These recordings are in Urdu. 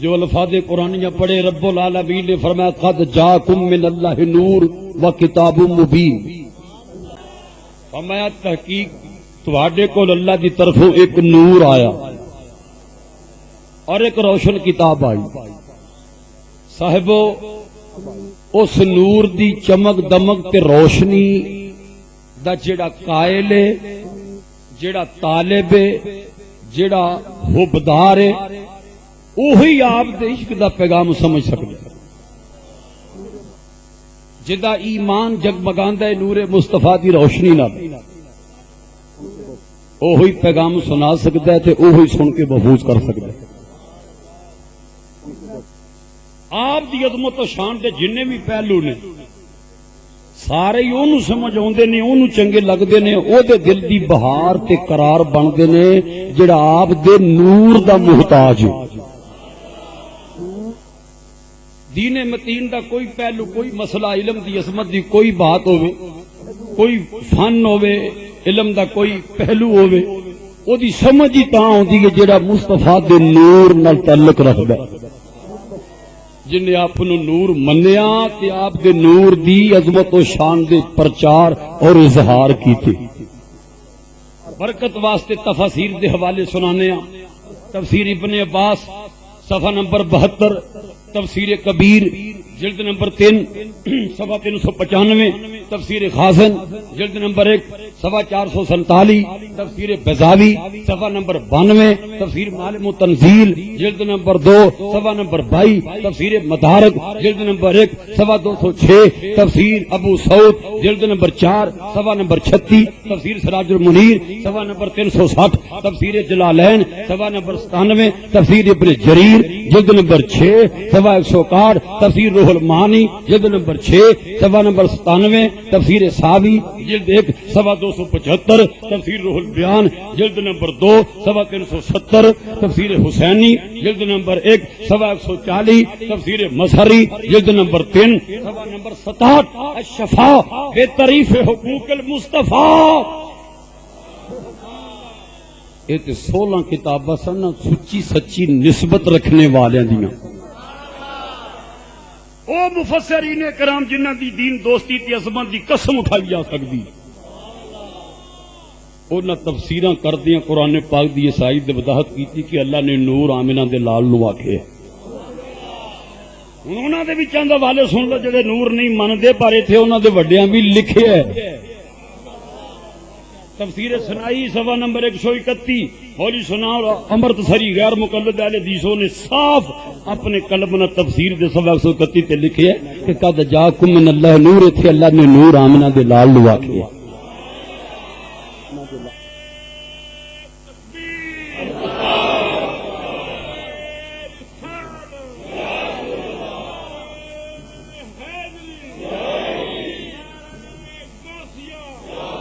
جو الفاظ قرآنیہ پڑھے رب العالمین نے فرمایا قد جاکم من اللہ نور و کتاب مبین، فرمایا تحقیق تواڈے کول اللہ دی طرفوں ایک نور آیا اور ایک روشن کتاب آئی۔ صاحبو اس نور دی چمک دمک تے روشنی دا جڑا قائل ہے، جڑا طالب ہے، جڑا حبدار ہے، وہی آپ دے عشق دا پیغام سمجھ سکتا ہے۔ جدا ایمان جگمگاندا ہے نور مصطفیٰ دی روشنی نال، وہی پیغام سنا سکتا ہے تے وہی سن کے محفوظ کر سکتا ہے۔ آپ دی عظمت و شان دے جننے بھی پہلو نے سارے ہی اونوں سمجھ آوندے نے، اونوں چنگے لگدے نے، او دے دل دی بہار تے قرار بندے نے جڑا آپ دے نور دا محتاج ہے۔ دین متین دا کوئی پہلو، کوئی مسئلہ، علم دی عظمت دی کوئی بات ہوے، کوئی فن ہوے، علم دا کوئی پہلو ہوے، او دی سمجھ ہی تاں ہوندی ہے جڑا مصطفیٰ دے نور نال تعلق رکھدا ہے، جن نے آپ نو نور منیا تے آپ دے نور دی عظمت و شان دے پرچار اور اظہار کیتے۔ برکت واسطے تفاسیر دے حوالے سنانے ہاں۔ تفسیر ابن عباس صفحہ نمبر 72، تفسیر کبیر جلد نمبر 3 صفحہ 395، تفسیر خازن جلد نمبر 1 صفحہ 447، تفسیر بیضاوی صفحہ نمبر 92، تفسیر معالم و تنزیل جلد نمبر 2 صفحہ نمبر 22، تفسیر مدارک جلد نمبر 1 صفحہ 206، تفسیر ابو سعود جلد نمبر 4 صفحہ نمبر 36، تفسیر سراج المنیر صفحہ نمبر 360، تفسیر جلالین صفحہ نمبر 97، تفسیر ابن جریر جلد نمبر 6 صفحہ 161، تفسیر روح المعانی جلد نمبر 6 صفحہ نمبر 97، تفسیر ساوی جلد 1 صفحہ 275، تفسیر روح البیان جلد نمبر 2 صفحہ 370، تفسیر حسینی جلد نمبر 1 صفحہ 140، تفسیر مظہری جلد نمبر 3 صفحہ نمبر 67، الشفاء بے تعریف حقوق المصطفیٰ۔ یہ 16 کتاباں سن سچی سچی نسبت رکھنے والے دیاں، او مفسرین کرام جنہاں دی دین دوستی تے عظمت دی قسم اٹھائی جا سکتی، انہاں تفسیراں کردیاں قرآن پاک دی عیسائی دے وضاحت کیتی کہ اللہ نے نور آمنہ دے لال نو آکھے۔ انہاں دے وچ چند حوالے سن لو جڑے نور نہیں مندے پر ایتھے انہاں دے وڈیاں بھی لکھے ہے۔ تفسیر سنائی صفحہ نمبر 131، مولی سنا اور امرت سری غیر مقلد اہل حدیثوں نے صاف اپنے قلم نہ تفسیر دے صفحہ 131 تے لکھے ہے کہ قد جاکم من اللہ نور، ایتھے اللہ نے نور آمنہ دے لال لوا کے۔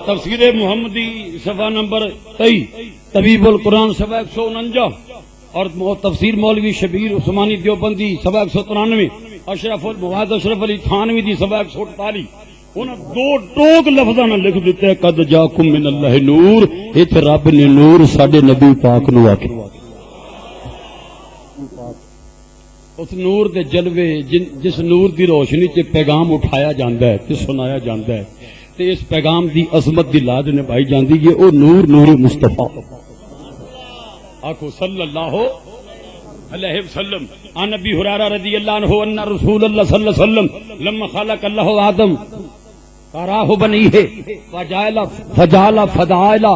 تفسیر محمدی صفحہ نمبر 23، طبیب القرآن صفحہ 149، اور تفسیر مولوی شبیر عثمانی دیوبندی صفحہ 193، اشرف المواد اشرف علی تھانوی دی صفحہ 148، انہاں دو ٹوک لفظاں نال لکھ دتے ہیں قد جاکم من اللہ نور، ایتھے رب نے نور ساڈے نبی پاک نو آکھے۔ اس نور دے جلوے جس نور دی روشنی تے پیغام اٹھایا جاندا ہے تے سنایا جاندا ہے تے اس پیغام دی عظمت دی لاج نبھائی جاندی ہے، او نور نور مصطفیٰ۔ آخو صلی اللہ علیہ وسلم۔ عن ابی ہریرہ رضی اللہ عنہ ان رسول اللہ صلی اللہ علیہ وسلم لما خلق اللہ آدم تراہ بنیہ فجعل فضائل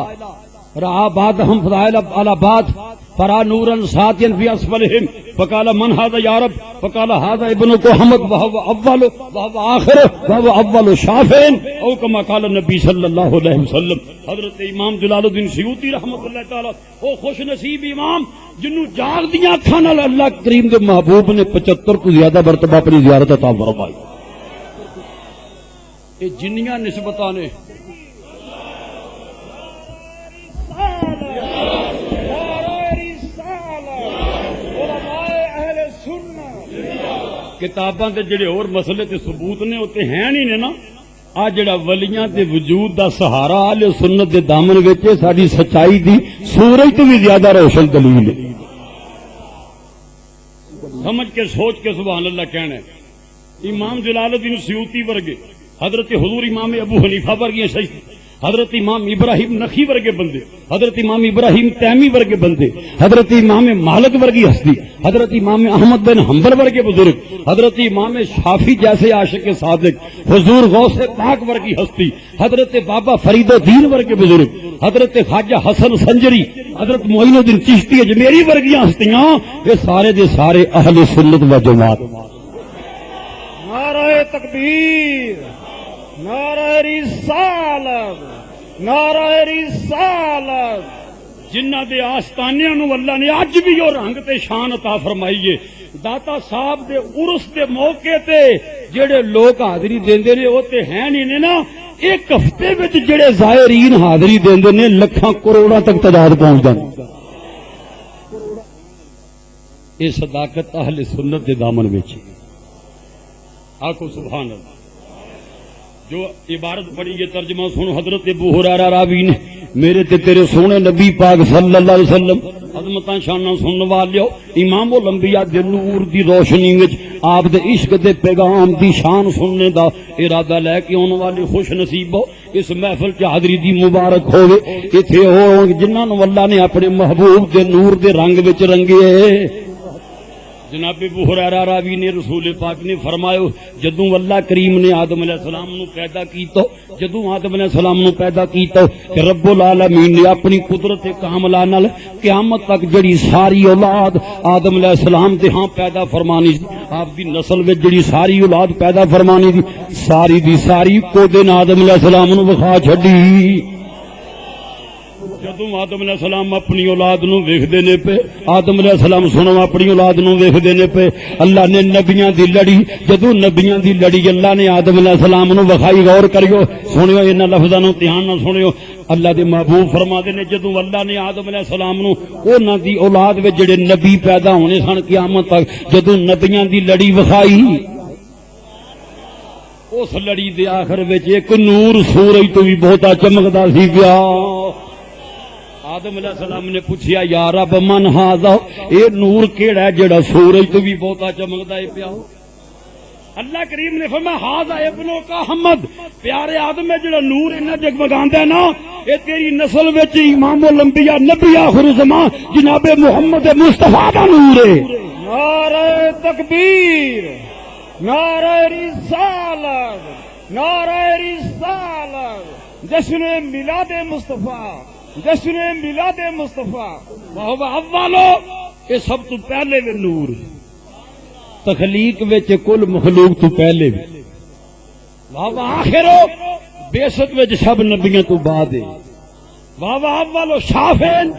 رعا بعضهم فضائل على بعض فرا نورا ساتيا في اسفلهم فقال من هذا يا رب؟ فقال هذا ابنك محمد وهو اول وهو اخر وهو اول شافع او كما قال النبي صلی اللہ علیہ وسلم۔ حضرت امام جلال الدین سیوطی رحمۃ اللہ تعالی او خوش نصیب امام جنوں جاگ دیاں اکھاں نال اللہ کریم دے محبوب نے 75 کو زیادہ مرتبہ اپنی زیارت عطا فرمائی۔ یہ جنیاں نسبتاں نے کتاباں تے جڑے اور مسئلے تے ثبوت نے اوتے ہیں نہیں نے نا، آ جڑا ولیاں دے وجود دا سہارا اہل سنت دے دامن وچ ساڈی سچائی دی سورج تو بھی زیادہ روشن دلیل ہے۔ سمجھ کے سوچ کے سبحان اللہ کہنا ہے. امام جلال الدین سیوطی ورگے، حضرت حضور امام ابو حنیفہ ورگے شہید، حضرت امام ابراہیم نخی ورگے بندے، حضرت امام ابراہیم تیمی ورگے بندے، حضرت امام مالک ورگی ہستی، حضرت امام احمد بن حنبل ورگے بزرگ، حضرت امام شافی جیسے عاشق صادق، حضور غوث پاک ورگی ہستی، حضرت بابا فرید الدین ورگے بزرگ، حضرت خواجہ حسن سنجری، حضرت معین الدین چشتی اجمیری ورگیاں ہستیاں، یہ سارے دے سارے اہل سنت و جماعت. نعرہ تکبیر، نعرہ رسالت، نعرہ رسالت. جنہ دے آستانیاں نو اللہ نے اج بھی وہ رنگ تے شان عطا فرمائیے. داتا صاحب دے عرس دے موقع تے جڑے لوگ حاضری دیندے نے وہ تے ہیں نہیں نے نا. ایک ہفتے وچ جڑے زائرین حاضری دیندے نے لکھاں کروڑاں تک تعداد پہنچ جاندی. یہ صداقت اہل سنت دے دامن وچ. آخو سبحان اللہ. جو عبارت پڑھی یہ ترجمہ سنو. حضرت ابو ہریرہ راوی نے میرے تے تیرے سونے نبی پاک صلی اللہ علیہ وسلم عظمتاں شاناں سنن والیو امام الانبیاء دے نور دی روشنی وچ آپ دے عشق دے پیغام دی شان سننے دا ارادہ لے کے اون والے خوش نصیب ہو اس محفل چ حاضری دی مبارک ہوے. ایتھے ہو جنہاں نو اللہ نے اپنے محبوب دے نور دے رنگ وچ رنگے. جناب ابو ہریرہ راوی نے رسول پاک نے فرمایا جدوں اللہ کریم نے آدم علیہ السلام نو پیدا کیتا، جدوں آدم علیہ السلام نو پیدا کیتا کہ رب العالمین نے اپنی قدرت کاملہ نال قیامت تک جڑی ساری اولاد آدم علیہ السلام دے ہاں پیدا فرمانی سی، آپ دی نسل وچ جڑی ساری اولاد پیدا فرمانی دی ساری دی ساری کو دن آدم علیہ السلام نو وکھا چھڈی. جدوں آدم علیہ السلام اپنی اولاد نو ویکھدے نے پے، آدم علیہ السلام سنو اپنی اولاد نو ویکھدے نے پے، اللہ نے نبیاں دی لڑی، جدوں نبیاں دی لڑی اللہ نے آدم علیہ السلام نو وکھائی. غور کریو سنیو انہاں لفظاں نو دھیان نال سنیو. اللہ دے محبوب فرماندے نے جدوں اللہ نے آدم علیہ السلام نو انہاں دی اولاد وچ جڑے نبی پیدا ہونے سن قیامت تک جدوں نبیاں دی لڑی وکھائی، اس لڑی دے آخر وچ ایک نور سورج تو بھی بہتا چمکدا سی گیا. آدم علیہ السلام نے پوچھیا یا رب من ھذا، اے نور کیڑا ہے جڑا سورج تو بھی بہتا چمکدا ہے پیا؟ اللہ کریم نے فرمایا ھذا ابنو کا حمد، پیارے آدم ہے جڑا نور انہاں جگمگاندا ہے نا اے تیری نسل وچ امام الانبیاء نبی آخر الزمان جناب محمد مصطفیٰ دا نور ہے. نعرہ تکبیر، نعرہ رسالت، نعرہ رسالت. جشن میلاد مصطفیٰ، جشن میلاد مصطفیٰ. وہو اولو، یہ سب تو پہلے وے نور تخلیق وچ کل مخلوق تو پہلے وے. وہو آخرو، بیست وچ سب نبیوں تو بعد ہے. وہو اولو شافین،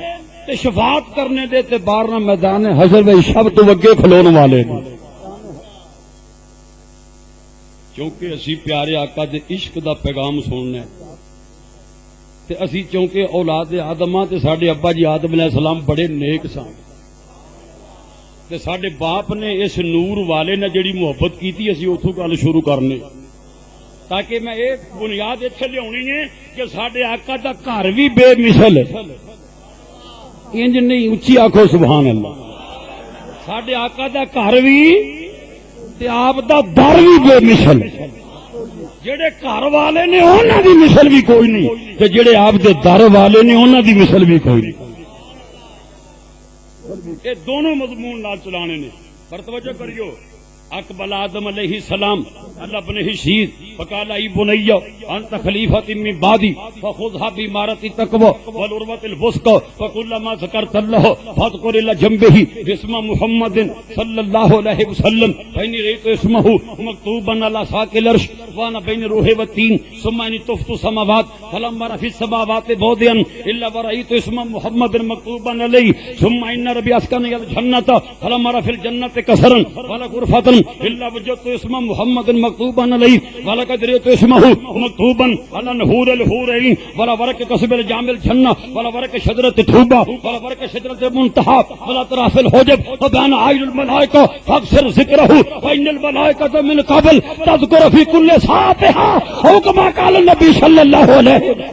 تے شفاعت کرنے دے تے بارنا میدان حشر وچ سب تو اگے کھلون والے نے. کیونکہ اسی پیارے آقا دے عشق دا پیغام سننا ہے تے اسی چونکہ اولاد آدم تے ساڈے ابا جی آدم علیہ السلام بڑے نیک سن تے ساڈے باپ نے اس نور والے نے جڑی محبت کیتی اسی اتھوں گل شروع کرنے تاکہ میں ایک بنیاد اتنے لیا ہے کہ ساڈے آقا دا گھر بھی بے مثل انج نہیں اچھی آکھو سبحان اللہ. ساڈے آقا دا گھر بھی تے آپ دا در بھی بے مثل. جڑے گھر والے نے انہاں دی مثل بھی کوئی نہیں تے جڑے آپ دے در والے نے انہاں دی مثل بھی کوئی نہیں. یہ دونوں مضمون نال چلانے نے. پر توجہ کریو اقبل آدم علیہ السلام اللہ ابن حشید فقال ای بنی انت خلیفۃ من بعدی فخذها بامارۃ التقوی والعروۃ الوثقی فكلما ذکرت اللہ فاذكر الى جنبه اسم محمد صلی اللہ علیہ وسلم فإني رأيت اسمه مكتوبا على ساق العرش وانا بين الروح والتين ثم اني طفت السماوات فلم ارى في السماوات موضعا الا ورأيت اسم محمد مكتوبا عليه ثم ان ربي اسكن الجنة فلم ارى في الجنة كسرا ولا غرفة الا وجدت اسم محمد مكتوبا عليه ولقد رأيت اسمه مكتوبا على نهور الحورين ولا ورق قصب الجام الجنة ولا ورق شجرة توبة ولا ورق شجرة المنتهى ولا طرف الحجب وبان عين الملائكة فاكثر ذكره فإن الملائكة من قبل تذكر في كل ساعتها او كما قال النبي صلى الله عليه وسلم.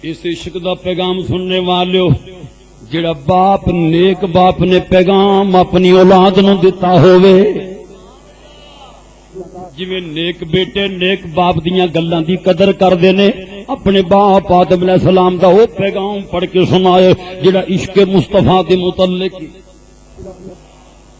اس عشق دا پیغام سننے والو، جڑا باپ نیک باپ نے پیغام اپنی اولاد نو دتا ہووے، جویں نیک بیٹے نیک باپ دیاں گلاں دی قدر کردے نے، اپنے باپ آدم علیہ السلام دا وہ پیغام پڑھ کے سنائے جڑا عشق مصطفیٰ دے متعلق،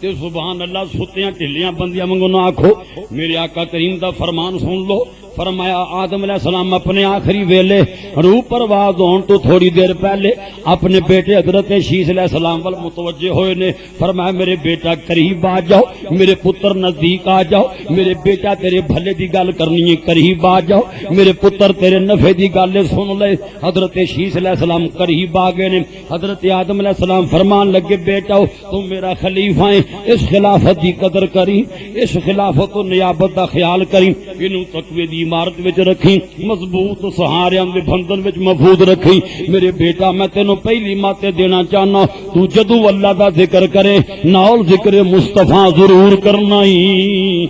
تے سبحان اللہ ستیاں ٹھلیاں بندیاں منگو نہ آکھو، میرے آقا کریم دا فرمان سن لو۔ فرمایا آدم علیہ السلام اپنے آخری ویلے روح پرواز ہون تو تھوڑی دیر پہلے اپنے بیٹے حضرت شیس علیہ السلام وال متوجہ ہوئے نے، فرمایا میرے بیٹا قریب آ جاؤ، میرے پتر نزدیک آ جاؤ، میرے بیٹا تیرے بھلے دی گل کرنی ہے، قریب آ جاؤ، میرے پتر تیرے نفع دی گل سن لے۔ حضرت شیس علیہ السلام قریب آ گئے نے، حضرت آدم علیہ السلام فرمان لگے بیٹا تم میرا خلیفہ ہے، اس خلافت دی قدر کری، اس خلافت و نیابت دا خیال کری، انہوں تقوی دی عمارت وچ رکھی، مضبوط سہاریاں دے بندھن وچ محفوظ رکھی۔ میرے بیٹا میں تینوں پہلی ماتے دینا چاہنا، تو جدوں اللہ دا ذکر کرے نال ذکر مصطفیٰ ضرور کرنا ہی۔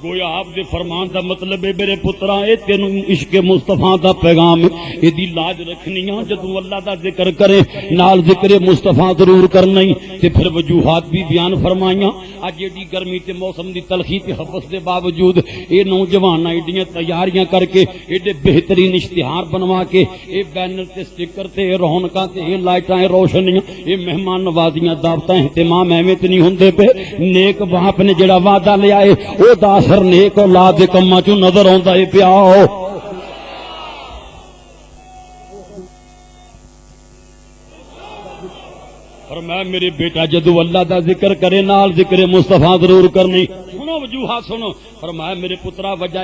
گویا آپ دے فرمان دا مطلب ہے میرے پترا اے تینوں عشق مصطفیٰ دا پیغام اے دی لاج رکھنی ہے، جدوں اللہ دا ذکر کرے نال ذکر مصطفیٰ ضرور کرنا ہی۔ تے پھر وجوہات بھی بیان فرمائیاں، اج ایڈی گرمی تے موسم دی تلخی تے حبس دے باوجود اے نوجوان ایڈیاں تیاریاں کر کے ایڈے بہترین اشتہار بنوا کے اے بینر تے سٹکر تے اے رونقاں تے اے لائٹاں اے روشنیاں اے مہمان نوازیاں دعوتاں اہتمام ایویں تے نہیں ہوندے پے۔ نیک باپ نے جڑا وعدہ لیا اے او دا اثر نیک اولاد دے کماں چوں نظر آوندا اے پیا۔ فرمایا میرے بیٹا جدو اللہ دا ذکر کرے نال ذکر مصطفیٰ ضرور کرنی۔ سنو وجوہات سنو، فرمایا میرے پترا وجہ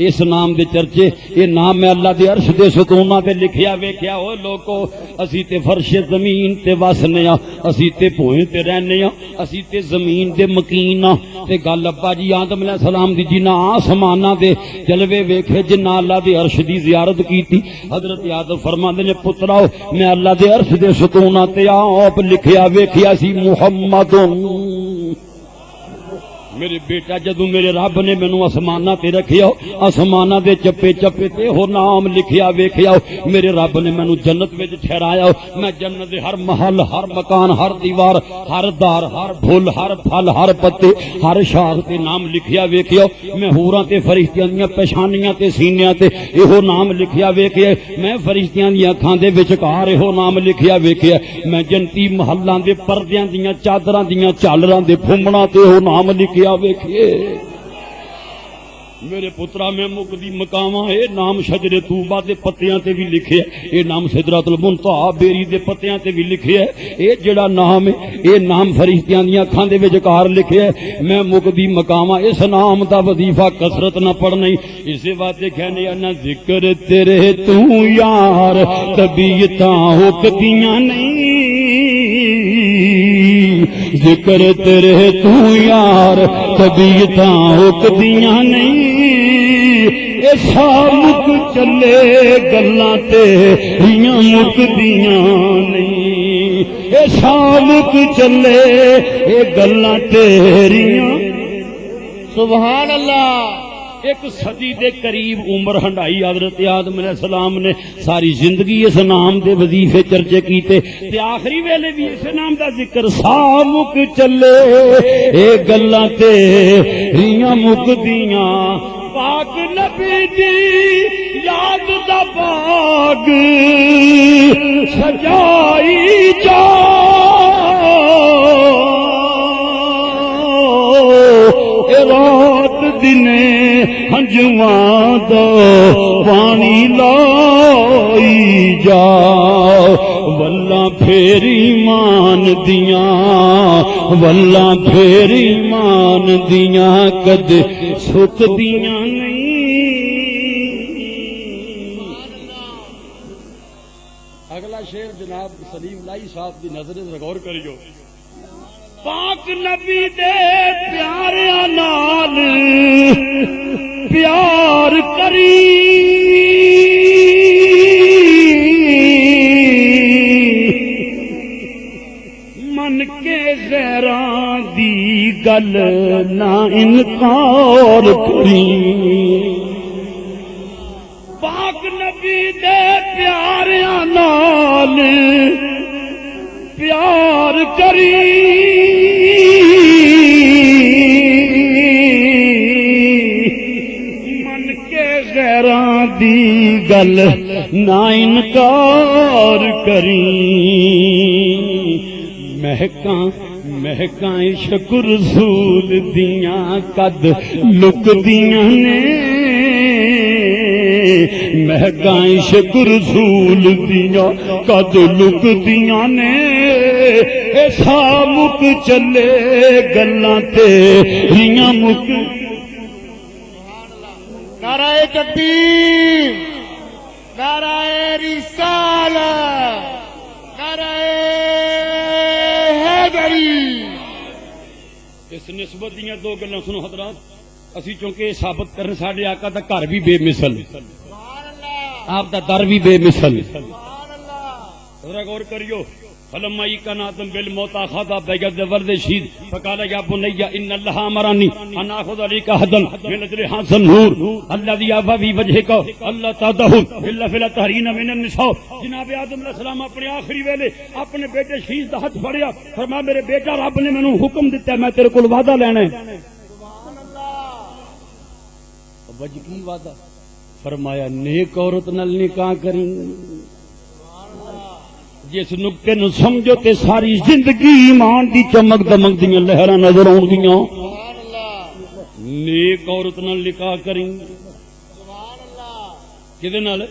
اس نام دے چرچے، یہ نام میں اللہ دے عرش دے ستوناں تے لکھیا ویکھیا او لوکو، اسی تے فرش زمین تے وسنے ہاں، اسی تے بھوئیں تے رہنے ہاں، اسی تے زمین دے مکین ہاں۔ تے گل ابا جی آدم علیہ السلام دی جنہاں آسماناں دے جلوے ویکھے، جنہاں اللہ دے عرش دی زیارت کیتی، حضرت آدم فرماندے نے پتراؤ میں اللہ دے عرش دے ستوناں تے آپ لکھیا ویکھیا سی محمد۔ میرے بیٹا جدو میرے رب نے مینوں آسماناں تے رکھیا، آسماناں دے چپے چپے تے ہو نام لکھیا ویکھیا، میرے رب نے مینوں جنت وچ ٹھہرایا، میں جنت دے ہر محل ہر مکان ہر دیوار ہر دار ہر پھل ہر پھل ہر پتے ہر شاخ تے نام لکھیا ویکھیا، میں حوراں تے فرشتیاں دیاں پیشانیاں تے سینیاں تے ایہو نام لکھیا ویکھیا، میں فرشتیاں دیاں اکھاں دے وچکار ایہو نام لکھیا ویکھیا، میں جنتی محلاں دے پردیاں دیاں چادراں دیاں چالراں دے پھمڑاں تے ایہو نام لکھیا ویکھیے۔ میرے پترا میں مکدی مقاماں اے نام شجر طوبہ دے پتیاں تے بھی لکھے، اے نام سدرۃ المنتہا بیری دے پتیاں تے بھی لکھے، اے جڑا نام ہے اے نام فرشتیاں دیاں اکھاں دے وچکار لکھے، میں مکدی مقاماں اس نام دا وظیفہ کثرت نہ پڑھنا، اسی واسطے کہنے نہ ذکر تیرے تو یار طبیعتاں ہوکدیاں نہیں، ذکر تیرے تو یار طبیعتاں ہوکدیاں نہیں، ایسا مک چلے گلاں تیریاں مکدیاں نہیں، ایسا مک چلے اے گلاں تیریاں۔ سبحان اللہ۔ ایک صدی دے قریب عمر ہنڈائی حضرت آدم علیہ السلام نے، ساری زندگی اس نام دے وظیفے چرچے کیتے، تے آخری ویلے بھی اس نام دا ذکر سا مک چلے اے گلاں تیریاں مکدیاں، پاک نبی دی یاد دا باغ سجائی جا، اے رات دنے ہنجواں دا پانی لائی جا، واللہ پھر ایمان دیاں واللہ پھر ایمان دیاں کد سک دیاں نہیں۔ اگلا شعر جناب سلیم لائی صاحب کی نظر غور کریو، پاک نبی دے پیاریاں نال پیار کری، من کے غیراں دی گل نہ انکار کری، پاک نبی دے پیاریاں نال پیار کری من کے غیراں دی گل نہ انکار کری مہکاں عشق رسول دیاں قد لک دیاں نے مہکاں عشق رسول دیاں قد لک دیاں نے ایسا مک چلے گلاں تے ریاں مک نعرہ تکبیر، نعرہ رسالت، نعرہ حیدری۔ اس نسبت دیاں دو گلاں سنو حضرات، اسی چونکہ ثابت کرنے ساڈے آقا دا گھر بھی بے مثل، آپ دا در بھی بے مثل۔ ذرا غور کریو، فلما کان آدم بالموت اخذ بغد ورد شید فقال یا بني ان الله امرني ان اخذ عليك حدا من اجل حسن نور الذي ابى في وجهك الله تعالى الا في الطهرين من النساء۔ جناب آدم علیہ السلام اپنے آخری ویلے اپنے بیٹے شیش دا ہاتھ پھڑیا، فرمایا میرے بیٹا رب نے مینوں حکم دیتا ہے میں تیرے کول وعدہ لینا ہے۔ وجہ کی وعدہ؟ فرمایا نیک عورت نال نکاح کریں۔ جس نقطے نو سمجھو تے ساری زندگی ایمان دی چمک دمک دیاں لہراں نظر آن گیاں۔ نیک عورت نال نکاح کریں۔ کدے نال؟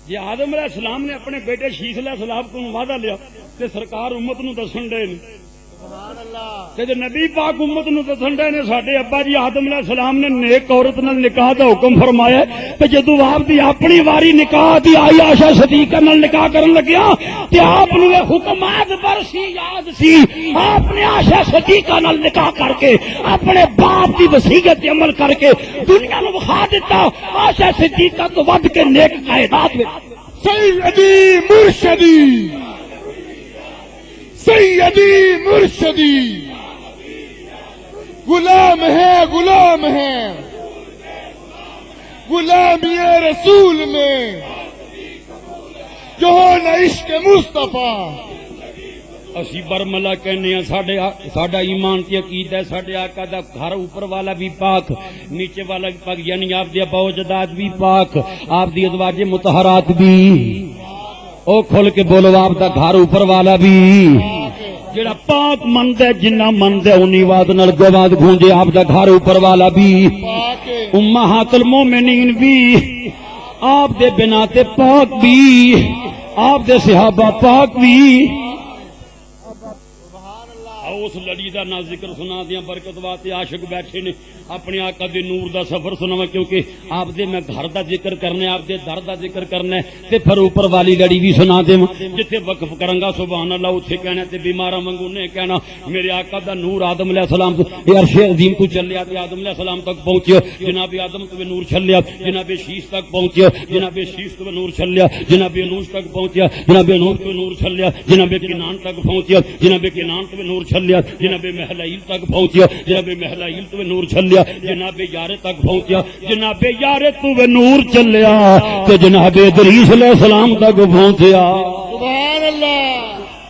جی آدم علیہ السلام نے اپنے بیٹے شیش علیہ السلام کو وعدہ لیا تے سرکار امت نو دسن دے تے نبی پاک امت نو دسن دے نے ساڈے ابا جی آدم علیہ السلام نے نیک عورت نال نکاح دا حکم فرمایا تے جدوں آپ دی اپنی واری نکاح دی آئی عائشہ صدیقہ نال نکاح کرن لگیا تے آپ نو یہ حکم اعتبار سی یاد سی، آپ نے عائشہ صدیقہ نال نکاح کر کے اپنے باپ دی وصیت تے عمل کر کے دنیا نو بخا دیتا عائشہ صدیقہ تو ود کے نیک قائدات وچ۔ سیدی مرشدی، سیدی مرشدی، غلام ہے غلام ہے غلامی رسول میں جو ہو نہ عشق مصطفیٰ۔ اسی برملا کہنے ہیں ساڈا ایمان کی عقیدہ ہے ساڈے آقا دا گھر اوپر والا بھی پاک نیچے والا بھی پاک، یعنی آپ دی ابا و جداد بھی پاک، آپ دی ازواج مطہرات بھی۔ او کھول کے بولو آپ دا گھر اوپر والا بھی جڑا پاک مند ہے، جنہ مند ہے انہی واد نال گواد گونجے آپ دا گھر اوپر والا بھی، امہات المومنین بھی، آپ دے بنا تے پاک بھی، آپ دے صحابہ پاک بھی۔ اس لڑی دا نا ذکر سنا دیا برکت واسطے عاشق بیٹھے نے اپنے آقا دے نور دا سفر سناواں، کیونکہ آپ دے میں گھر دا ذکر کرنا ہے، آپ دے در دا ذکر کرنا ہے تے پھر اوپر والی لڑی بھی سنا دیواں جتھے وقف کراں گا سبحان اللہ اتھے کہنا تے بیماراں وانگوں نے کہنا میرے آقا دا نور آدم علیہ السلام تو عرش عظیم تو چلیا تے آدم علیہ السلام تک پہنچیا، جناب آدم تو نور چلیا، جناب شیش تک پہنچیا، جناب شیش تو نور چلیا، جناب انوش تک پہنچیا، جناب انوش تو نور چلیا، جناب کنان تک پہنچیا، جناب کنان تو نور چلیا، جناب محلائیل تک پہنچیا، جناب محلائیل تو نور چلیا، جناب یارے تک پہنچیا، جناب یارے تو نور چلیا تے جناب ادریس علیہ السلام تک پہنچیا۔ سبحان اللہ۔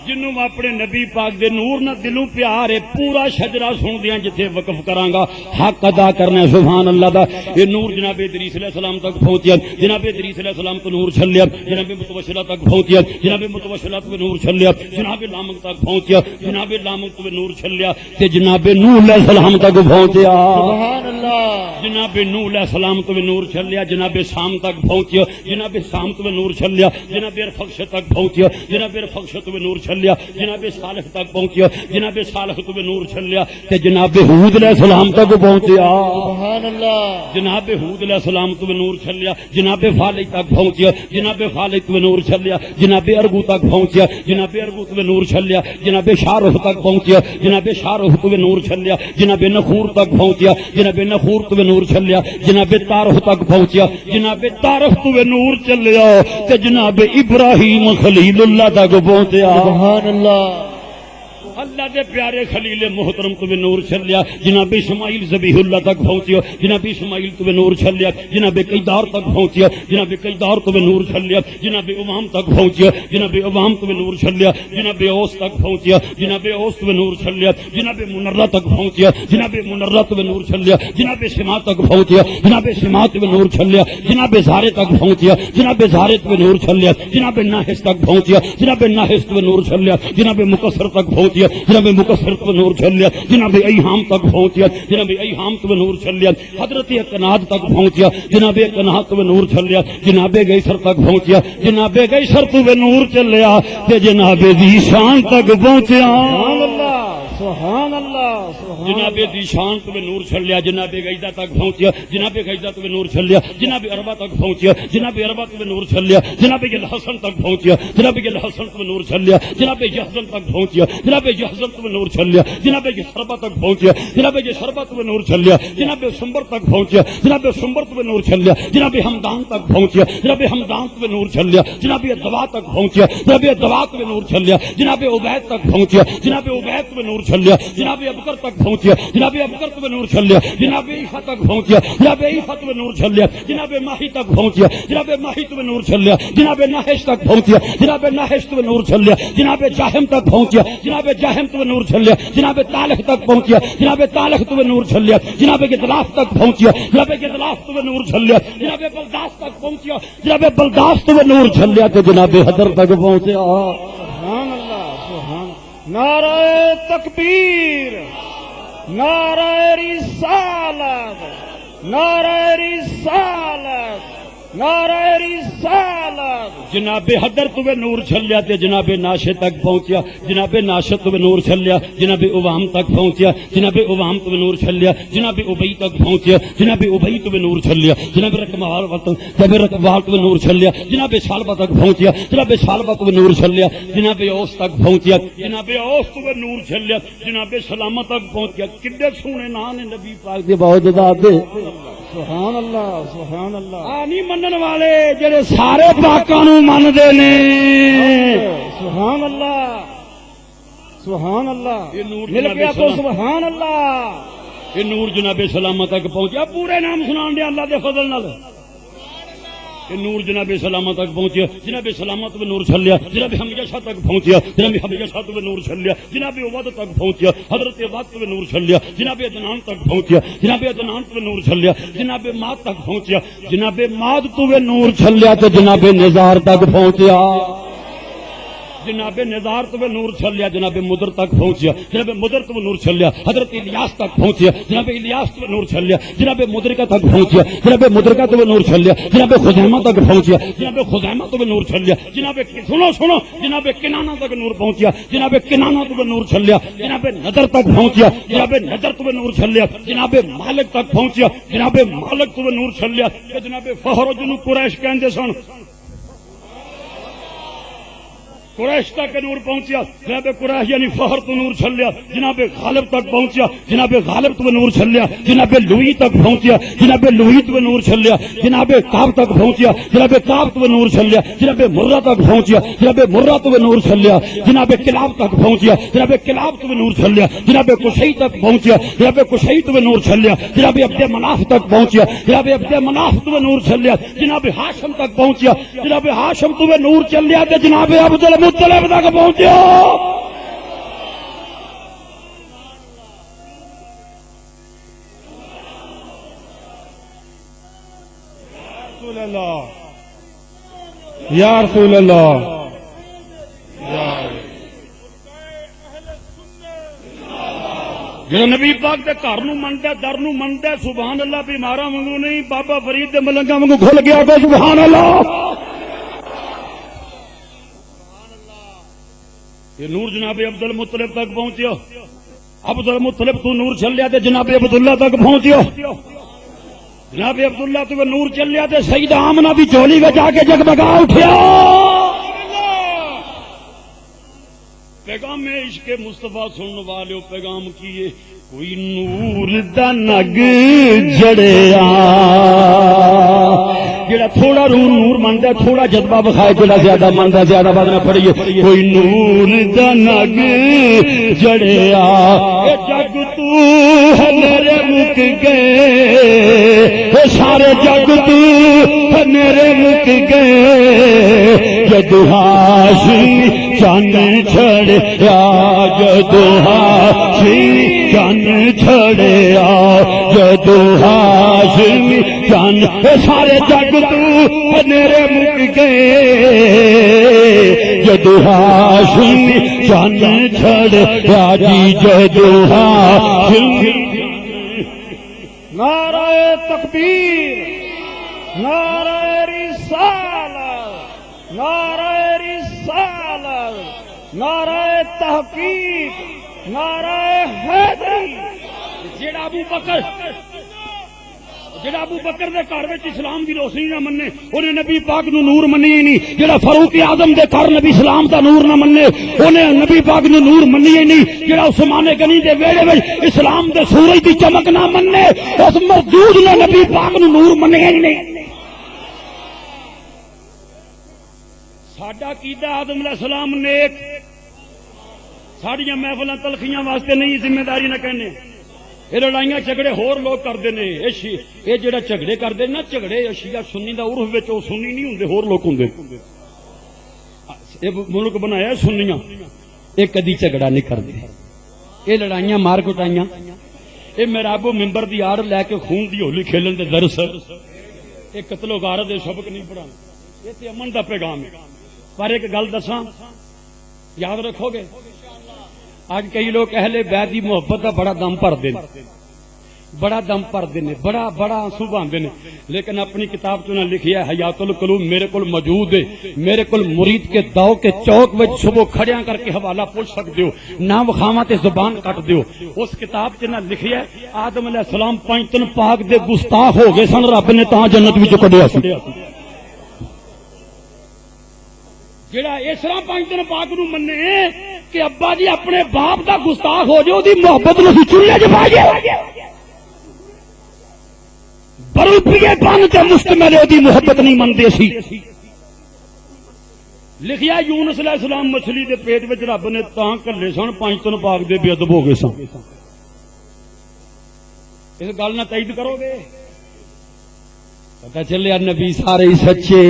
جنوں اپنے نبی پاک دے نور نہ دلوں پیار ہے، پورا شجرہ سن دیاں جتھے وقف کراں گا حق ادا کرنا ہے سبحان اللہ دا۔ یہ نور جناب ادریس علیہ السلام تک پہنچیا، جناب ادریس علیہ السلام تو نور چلیا، جناب متوسلہ تک پہنچیا، جناب متوسلہ تو نور چلیا، جناب لامک تک پہنچیا، جناب لامک تو نور چلیا تے جناب نوح علیہ السلام تک پہنچیا۔ سبحان اللہ۔ جناب نوح علیہ السلام تو نور چلیا، جناب شام تک پہنچیا، جناب شام تو نور چلیا، جناب ارفقش تک پہنچیا، جناب ارفقش تو نور چلیا، جناب صالح تک پہنچیا، جناب صالح تو نور چلیا تے جناب ہود علیہ السلام تک پہنچیا۔ سبحان اللہ۔ جناب ہود علیہ السلام تو نور چلیا، جناب فالح تک پہنچیا، جناب فالح تو نور چلیا، جناب ارگو تک پہنچیا، جناب ارگو تو نور چلیا، جناب شارح تک پہنچیا، جناب شارح تو نور چلیا، جناب نخور تک پہنچیا، جناب نخور تو نور چلیا، جناب تارح تک پہنچیا، جناب تارح تو نور چلیا تے جناب ابراہیم خلیل اللہ تک پہنچیا۔ سبحان اللہ۔ اللہ دے پیارے خلیل محترم تو نور چلیا جناب اسماعیل ذبیح اللہ تک پہنچیا جناب اسماعیل تو نور چلیا جناب قیدار تک پہنچیا جناب قیدار تو نور چلیا جناب امام تک پہنچیا جناب امام تو نور چلیا جناب اوس تک پہنچیا جناب اوس تو نور چلیا جناب منرہ تک پہنچیا جناب منرہ تو نور چلیا جناب سما تک پہنچیا جناب سما تو نور چلیا جناب زارے تک پہنچیا جناب زارے تو نور چلیا جناب ناحس تک پہنچیا جناب ناحس تو نور چلیا جناب مقصر تک پہنچیا جناب مقصر تو نور چلیا جناب ایہام تک پہنچیا جناب ایہام تو نور چلیا حضرت کناد تک پہنچیا جناب کناد تو نور چلیا جناب گیسر تک پہنچیا جناب گیسر تو نور چلیا تے جناب ذیشان تک پہنچیا سبحان اللہ جناب ذیشان تو نور چلیا جناب گیدا تک پہنچیا جناب گیدا تو نور چلیا جناب اربا تک پہنچیا جناب اربا تو نور چلیا جناب الحسن تک پہنچیا جناب الحسن تو نور چلیا جناب یحزن تک پہنچیا جناب یحزن تو نور چلیا جناب یسربا تک پہنچیا جناب یسربا تو نور چلیا جناب سمبر تک پہنچیا جناب سمبر تو نور چلیا جناب ہمدان تک پہنچیا جناب ہمدان تو نور چلیا جناب دوا تک پہنچیا جناب دوا تو نور چلیا جناب عبید تک پہنچیا جناب عبید تو نور چلیا جناب ابکر تک پہنچیا جناب ابکر تو نور چلیا جناب عیسیٰ تک پہنچیا جناب عیسیٰ تو نور چلیا جناب ماہی تک پہنچیا جناب ماہی تو نور چلیا جناب ناحش تک پہنچیا جناب ناحش تو نور چلیا جناب جاہم تک پہنچیا جناب جاہم تو نور چلیا جناب طالق تک پہنچیا جناب طالق تو نور چلیا جناب گدلاف تک پہنچیا جناب گدلاف تو نور چلیا جناب بلداس تک پہنچیا جناب بلداس تو نور چلیا تو جناب حضر تک پہنچیا سبحان اللہ سبحان نعرہ تکبیر نعرہ رسالت نعرہ رسالت نعرہ رسالت جناب حضر تو نور چلیا تے جناب ناشے تک پہنچیا جناب ناشے تو نور چلیا جناب عوام تک پہنچیا جناب عوام تو نور چلیا جناب ابئی تک پہنچیا جناب ابئی تو نور چلیا جناب رقموال جناب رقموال تو نور چلیا جناب سالبہ تک پہنچیا جناب سالبہ تو نور چلیا جناب اوس تک پہنچیا جناب اوس تو نور چلیا جناب سلامہ تک پہنچیا کتنے سونے نام نبی پاک دے بہت دادے سبحان اللہ سبحان اللہ نہیں منن والے جڑے سارے پاکاں نوں مندے نے سبحان اللہ سبحان اللہ یہ نور مل گیا تو سبحان اللہ یہ نور جناب سلامہ تک پہنچیا پورے نام سنان دے اللہ دے فضل نال یہ نور جناب سلامہ تک پہنچیا جناب سلامہ تو نور چلیا جناب حمیشہ تک پہنچیا جناب حمیشہ تو نور چلیا جناب عبد تک پہنچیا حضرت عبد تو نور چلیا جناب عدنان تک پہنچیا جناب عدنان تو نور چلیا جناب ماد تک پہنچیا جناب ماد تو نور چلیا تو جناب نزار تک پہنچیا جناب نزار تو نور چلیا جناب مدر تک پہنچیا جناب مدر تو نور چلیا حضرت الیاس تک پہنچیا جناب الیاس تو نور چلیا جناب مدرکہ تک پہنچیا جناب مدرکہ تو نور چلیا جناب خزیمہ تک پہنچیا جناب خزیمہ تو نور چلیا جناب سنو سنو جناب کنانہ تک نور پہنچیا جناب کنانہ تو نور چلیا جناب نظر تک پہنچیا جناب نظر تو نور چلیا جناب مالک تک پہنچیا جناب مالک تو نور چلیا جناب فخر جنوں قریش کہندے سن قریش تک نور پہنچیا جناب قریش یعنی فخر تو نور چلیا جناب غالب تک پہنچیا جناب غالب تو نور چلیا جناب لوئی تک پہنچیا جناب لوئی تو نور چلیا جناب کعب تک پہنچیا جناب کعب تو نور چلیا جناب مرہ تک پہنچیا جناب مرہ تو نور چلیا جناب کلاب تک پہنچیا جناب کلاب تو نور چلیا جناب کشی تک پہنچیا جناب کشی تو نور چلیا جناب عبد مناف تک پہنچیا جناب عبد مناف تو نور چلیا جناب ہاشم تک پہنچیا جناب ہاشم تو نور چلیا جناب عبد مطلب تک پہنچیا رسول اللہ یا رسول اللہ جو نبی پاک دے گھر نوں مندا در نوں مندا سبحان اللہ بیماراں وانگو نہیں بابا فرید دے ملنگاں وانگو کھل گیا تے سبحان اللہ یہ نور جناب عبد المطلب تک پہنچیا عبد المطلب تو نور چلیا تے جناب عبداللہ تک پہنچیا جناب عبداللہ تو نور چلیا تے سیدہ آمنہ بھی جھولی وچ آ کے جگمگا اٹھیا پیغام عشق مصطفیٰ سننے والے پیغام کیے کوئی نور دا نگ جڑیا جڑا تھوڑا روح نور مندا تھوڑا جذبہ بخائے جڑا زیادہ مندا زیادہ بات نہ پڑھیے کوئی نور دا نگ جڑیا اے جگ تو ہے میرے مک گئے سارے جگ تو ہے میرے مک گئے جدو ہاشمی چن چھڑیا جدو ہاشمی چن چھڑیا جدو ہاشمی چن سارے جگ تو میرے مک گئے جدو ہاشمی چن چھڑیا جی جدو ہاشمی نعرہ تکبیر نعرہ رسالت نعرہ رسالت نعرہ تحقیق نعرہ حیدری جڑا ابو بکر دے گھر وچ اسلام دی روشنی نہ مننے انہیں نبی پاک نو نور منی ہی نہیں جڑا فاروق اعظم دے گھر نبی اسلام دا نور نہ مننے انہیں نبی پاک نو نور منی ہی نہیں جڑا عثمان غنی دے ویڑے وچ اسلام دے سورج دی چمک نہ مننے اس مردود نے نبی پاک نو نور منیا ہی نہیں ساڈا عقیدہ آدم علیہ السلام نیک ساڈیاں محفلاں تلخیاں واسطے نہیں ذمہ داری نہ کہنے یہ لڑائیاں جھگڑے ہور لوگ کرتے ہیں یہ جڑا جھگڑے کرتے نا جھگڑے شیعہ سنی دا عرف وچ او سنی نہیں ہوندے ہور لوگ ہوندے یہ ملک بنایا سنیاں یہ کدی جھگڑا نہیں کرتے یہ لڑائیاں مار کٹائیاں یہ محراب و ممبر دی آڑ لے کے خون دی ہولی کھیلن دے درس یہ قتل و غارت دے سبق نہیں پڑھانا یہ تے امن دا پیغام ہے پر ایک گل دساں یاد رکھو گے آج کئی لوگ اہل بیت دی محبت کا بڑا دم بھرتے ہیں بڑا دم بھرتے ہیں بڑا آنسو بہاندے نے لیکن اپنی کتاب چ لکھیا ہے حیات القلوب میرے کو موجود ہے میرے کو مرید کے داؤ کے چوک میں صبح کھڑیاں کر کے حوالہ پوچھ سکتے ہو نہ وکھاواں تے زبان کٹ دیو اس کتاب چ لکھیا ہے آدم علیہ السلام پنجتن پاک دے گستاخ ہو گئے سن رب نے تاں جنت وچ کڈیا سی جڑا اس طرح پنجتن پاک نو منے کہ ابا جی اپنے باپ دا گستاخ ہو جائے دی محبت نو چولہے چ پا جائے بروپیے بن تے مشتمل دی محبت نہیں منتے سی لکھیا یونس علیہ السلام مچھلی دے پیٹ وچ رب نے تاں کلے سن پنجتن پاک دے بے ادب ہو گئے سن اس گل نہ تائید کرو گے پتہ چلیا نبی سارے ہی سچے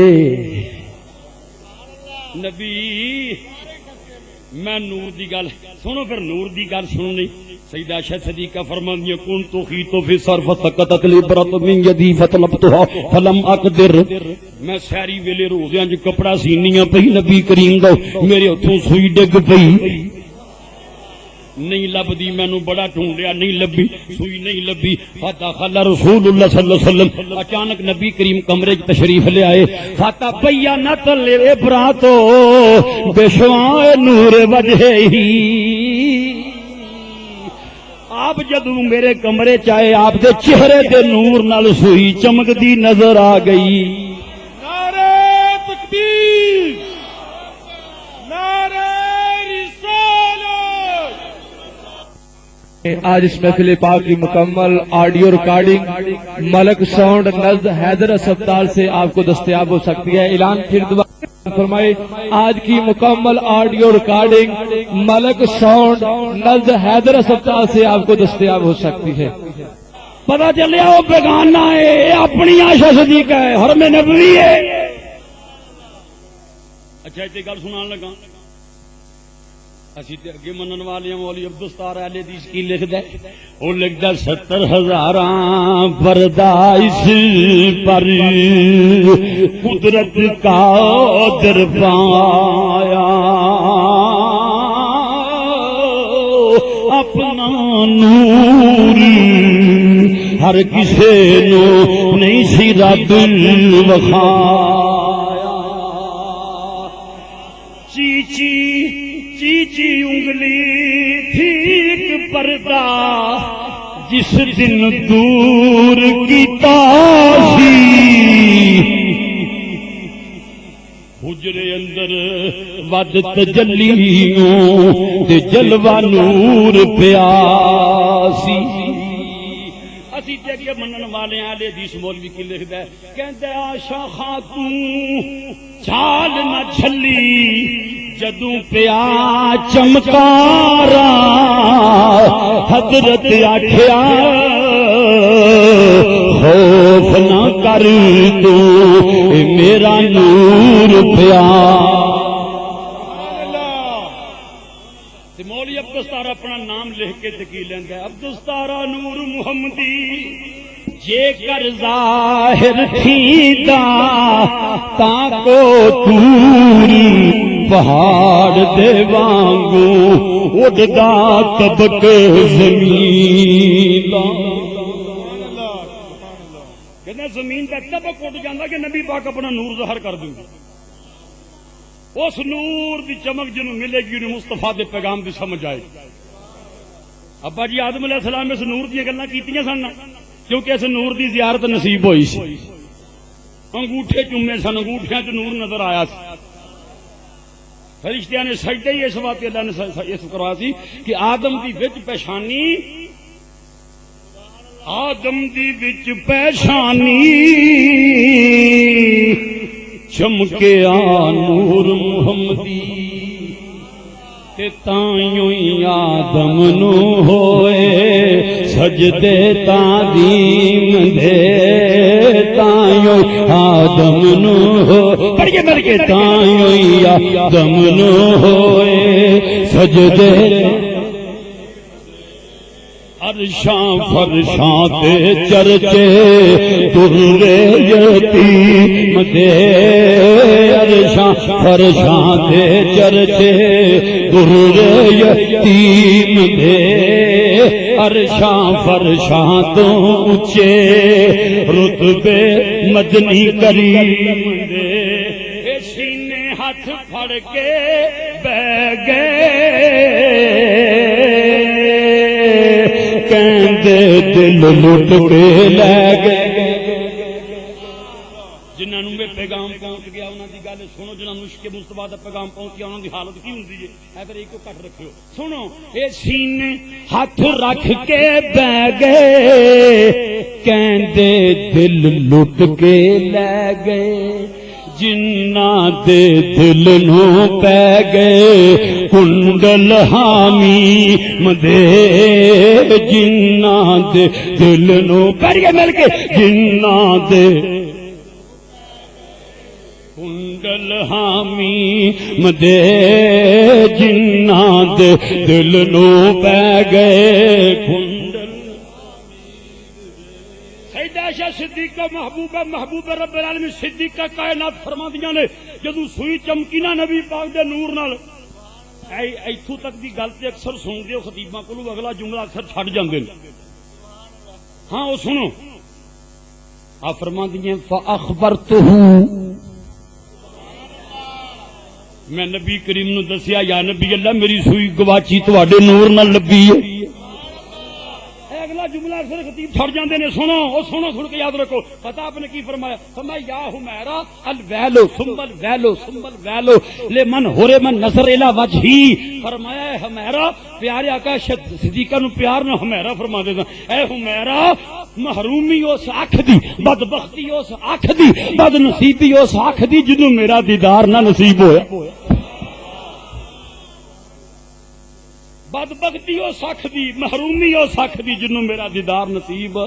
نبی میں نور دی گل سنو پھر نور دی گل سننی سیدہ عائشہ صدیقہ فرماندی کن تو خیت فی صرف سقطت الابرۃ من یدی فطلبتها فلم اقدر میں ساری ویلے روزیاں جو کپڑا سینیاں پئی نبی کریم دا میرے ہتھوں سوئی ڈگ پئی نہیں لبدی مینوں بڑا ڈھونڈیا نہیں لبی سوئی نہیں لبی فدخل رسول اللہ صلی اللہ علیہ وسلم اچانک نبی کریم کمرے وچ تشریف لے آئے فتبینت العبرۃ بشعاع نور وجہہ آپ جدوں میرے کمرے چائے آپ دے چہرے دے نور نال سوئی چمکدی نظر آ گئی نعرہ تکبیر نعرہ آج اس محفل پاک کی مکمل آڈیو ریکارڈنگ ملک ساؤنڈ نزد حیدر اسپتال سے آپ کو دستیاب ہو سکتی ہے اعلان پھر دوبارہ فرمائے آج کی مکمل آڈیو ریکارڈنگ ملک ساؤنڈ نزد حیدر اسپتال سے آپ کو دستیاب ہو سکتی ہے پتہ چلیا وہ بیگانہ ہے اپنی عائشہ صدیقہ ہے حرم نبوی ہے اچھا تے گل سنان لگا اسی تے اگے منن والے مولوی عبدالستار اہل حدیث کی لکھدا ہے او لکھدا 70,000 بردائش پر قدرت قادر پایا اپنا نور ہر کسے نو نہیں سی رب وکھایا چیچی انگلی ٹھیک پردہ جس دن دور کیتا سی حجرے اندر ود تجلیوں تے جلوہ نور پیاسی قصیدے کے منن والے اہل حدیث مولوی کی لکھدا ہے کہندا عاشا خاتون چال نہ چھلی جدوں پیا چمکارا حضرت آکھیا خوف نہ کر تو میرا نور پیا مولوی عبدالستار اپنا نام لکھ کے کی لینا ہے عبدالستار نور محمدی جے کر ظاہر تھیدا تاکو توری پہاڑ دے وانگو اڑدا طبق زمین کہنا زمین کا طبق اڑ جاندہ کہ نبی پاک اپنا نور ظاہر کر دوں اس نور دی چمک جنوں ملے گی انہوں مصطفیٰ دے پیغام دی سمجھ آئے ابا جی آدم علیہ السلام اس نور دی گلاں کیتیاں سن کیونکہ اس نور دی زیارت نصیب ہوئی سی انگوٹھے چومے سن انگوٹھیاں چ نور نظر آیا سی فرشتیاں نے سجدے ہی اس واسطے اللہ نے اس کروا سی کہ آدم دی وچ پیشانی آدم دی وچ پیشانی چمکے نور محمدی تے تائیوں آدم نو ہوئے سجدے تعظیم دے تائیوں آدم نو ہوئے بڑھئے تائیوں آدم نو ہوئے سجدے عرشاں فرشاں تے چرچے درے یتیم دے عرشاں فرشاں تے چرچے درے یتیم دے عرشاں فرشاں تو اونچے رتبے مدنی کریم دے سینے ہاتھ پھڑ کے بہ گئے دل لٹ کے لے گئے جنہاں نوں پیغام پہنچ گیا انہاں دی گل سنو جنہاں نوں عشق مصطفیٰ دا پیغام پہنچ گیا انہاں دی حالت کی ہوندی ہے اگر ایک کو کٹ رکھیو سنو اے سینے ہاتھ رکھ کے بہ گئے کہندے دل لٹ کے لے گئے جنہ دے دل نو پہ گئے کنڈل حامی مدے جنہ دے دل نو کریے مل کے جنہ دے کنڈل حامی مدے جنہ دے دل نو پہ گئے کنڈل عائشہ صدیقہ محبوبہ رب العالمین صدیقہ کائنات فرماندیاں نے جدوں سوئی چمکی نا نبی پاک دے نور نال ایتھوں تک دی گل تے اکثر سن دیو خطیباں کولوں اگلا جملہ اکثر چھڈ جاندے نے ہاں او سنو آپ فرماندیاں فاخبرتہ میں نبی کریم نو دسیا یا نبی اللہ میری سوئی گواچی تواڈے نور نال لبھی ہے اگلا جملہ اکثر خطیب چھڑ جاندے نے سنو او سنو سن کے یاد رکھو پتہ آپ نے کی فرمایا فرمایا یا حمیرہ الویلو ثم الویلو ثم الویلو لمن حرم النظر الی وجہی فرمایا اے حمیرہ پیارے آقا صدیقہ نو پیار نہ حمیرہ فرما دے اے حمیرہ محرومی اس اکھ دی بدبختی اس اکھ دی بد نصیبی اس اکھ دی جنوں میرا دیدار نہ نصیب ہویا بدبختی او سکھ دی محرومی او سکھ دی جنوں میرا دیدار نصیب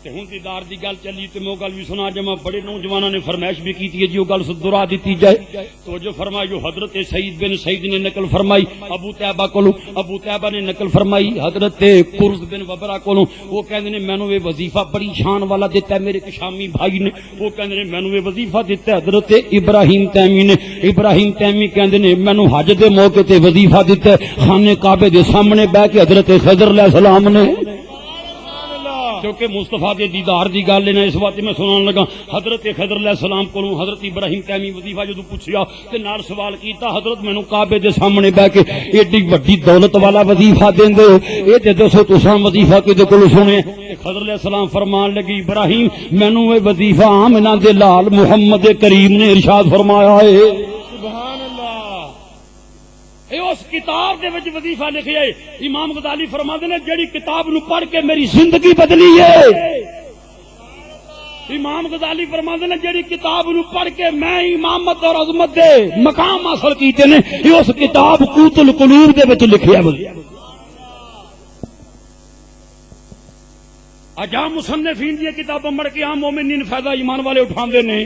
تے ہن دیدار دی گل چلی تے میں گل بھی سنا جما بڑے نوجواناں نے فرمائش بھی کیتی ہے جی او گل دہرا دتی جائے تو جو فرمایا حضرت سعید بن سعید نے نقل فرمائی ابو طیبہ کولوں ابو طیبہ نے نقل فرمائی حضرت قرز بن وبرہ کولوں وہ کہندے نے مینوں یہ وظیفہ بڑی شان والا دیتا ہے میرے ایک شامی بھائی نے وہ کہندے نے مینوں یہ وظیفہ دیتا ہے حضرت ابراہیم تیمی نے ابراہیم تیمی کہندے نے مینوں حج دے موقع تے وظیفہ دیتا ہے خانے کعبے دے سامنے بیٹھ کے حضرت خضر علیہ السلام نے کیونکہ مصطفیٰ دے دیدار دی گل ہے نا اس وقت میں سنان لگا حضرت خضر علیہ السلام کو حضرت ابراہیم تیمی وظیفہ جدوں پوچھیا تے نال سوال کیتا حضرت مینوں کعبے دے سامنے بیٹھ کے ایڈی وڈی دولت والا وظیفہ دیندے ہو اے تے دسو تساں وظیفہ کدے کول سنے خضر علیہ السلام فرمان لگی ابراہیم مینوں اے وظیفہ آمنہ دے لال محمد کریم نے ارشاد فرمایا ہے سبحان اللہ اے اس کتاب دے وچ وظیفہ لکھیا ہے. امام غزالی فرماندے نے جڑی کتاب نو پڑھ کے میری زندگی بدلی ہے. امام غزالی فرماندے نے جڑی کتاب نو پڑھ کے میں امامت اور عظمت دے مقام حاصل کیتے نے یہ اس کتاب قوت القلوب دے وچ لکھیا ہے. اجا مصنفین دی کتاباں پڑھ کے عام مومنین فائدہ ایمان والے اٹھاندے نے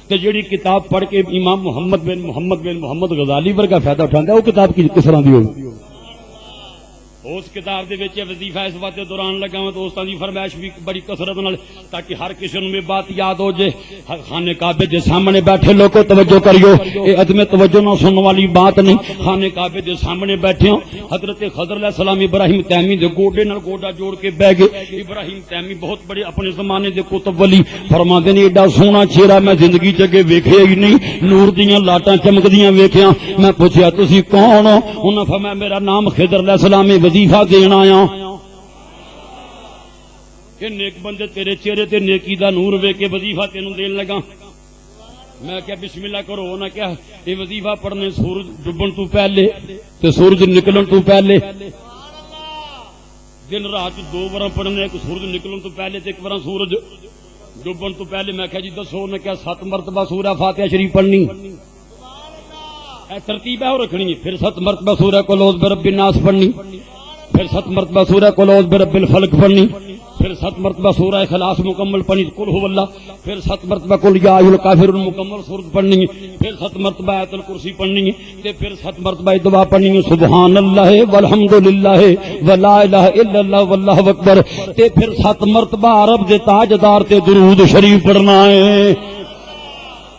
تے جڑی کتاب پڑھ کے امام محمد بن محمد غزالی ورگا فائدہ اٹھاندا ہے وہ کتاب کس طرح دی ہوگی؟ اس کتاب دے وچ وظیفہ اس وقت دوران لگا ہوں دوستاں دی فرمائش بھی بڑی کثرت نال تاکہ ہر کسی نوں بات یاد ہو جے. خانہ کعبے دے سامنے بیٹھے لوگوں توجہ کریو, اے عدم توجہ نہ سننے والی بات نہیں. خانہ کعبے دے سامنے بیٹھے ہوں حضرت خضر علیہ السلام ابراہیم تیمی دے گوڑے نال گوڑا جوڑ کے بیٹھ گئے. ابراہیم تیمی بہت بڑے اپنے زمانے دے کتب ولی فرماندے نے ایڈا سونا چہرہ میں زندگی چ ویکھیا ہی نہیں, نور دیاں لاٹاں چمکدیاں ویکھیاں. میں پوچھیا تسی کون ہو؟ انہاں فرمایا میرا نام خضر علیہ السلام وظیفہ دینا آیا کہ نیک بندے تیرے چہرے تے نیکی دا نور ویکھ کے وظیفہ تینوں دین لگا. میں کہا بسم اللہ کرو. انہاں کہا یہ وظیفہ پڑھنے سورج ڈبن تو پہلے تے سورج نکلن تو پہلے, دن رات 2 بار پڑھنے, ایک سورج نکلن تو پہلے تے ایک بار سورج ڈبن تو پہلے. میں کہا جی دسو. انہاں کہا 7 مرتبہ سورہ فاتحہ شریف پڑھنی, ترتیب ہے وہ رکھنی ہے. پھر 7 مرتبہ سورہ قل اعوذ برب الناس پڑھنی, پھر 7 مرتبہ سورہ قل اعوذ برب الفلق پڑھنی, پھر 7 مرتبہ سورہ اخلاص مکمل پڑھنی قل هو اللہ, پھر 7 مرتبہ قل یا ایھا الکافرون مکمل سورت پڑھنی ہے, پھر 7 مرتبہ آیت الکرسی پڑھنی ہے, تے پھر 7 مرتبہ دعا پڑھنی ہے سبحان اللہ والحمد للہ ولا الہ الا اللہ واللہ اکبر, تے پھر 7 مرتبہ عرب دے تاجدار تے درود شریف پڑھنا ہے,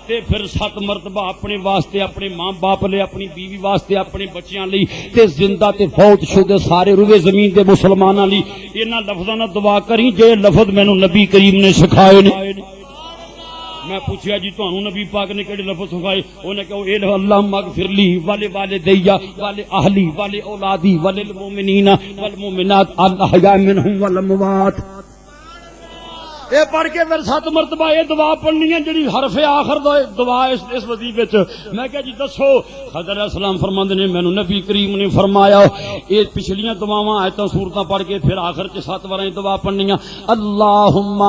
تے پھر 7 مرتبہ اپنے واسطے, اپنے ماں باپ لے, اپنی بیوی واسطے, اپنے بچیاں لئی, تے زندہ تے فوت شدے سارے روئے زمین دے مسلماناں لئی انہاں لفظاں نال دعا کریں جے لفظ مینوں نبی کریم نے سکھائے نے. میں پوچھیا جی تانوں نبی پاک نے کہڑے لفظ سکھائے؟ انہاں کہا اے اللہم اغفر لی ولے والدیا ولے اہلی ولے اولادی ولے المؤمنین والمؤمنات الاحیاء منہم والاموات. اے پڑھ کے پھر 7 مرتبہ یہ دعا پڑھنی ہے جڑی حرف آخر دعا اس وظیفے چ. میں کہا جی دسو. خضر علیہ السلام فرماندے نے مینوں نبی کریم نے فرمایا یہ پچھلیاں دعاواں آیتاں سورتاں پڑھ کے پھر آخر چ 7 بار دعا پڑھنی ہے اللہم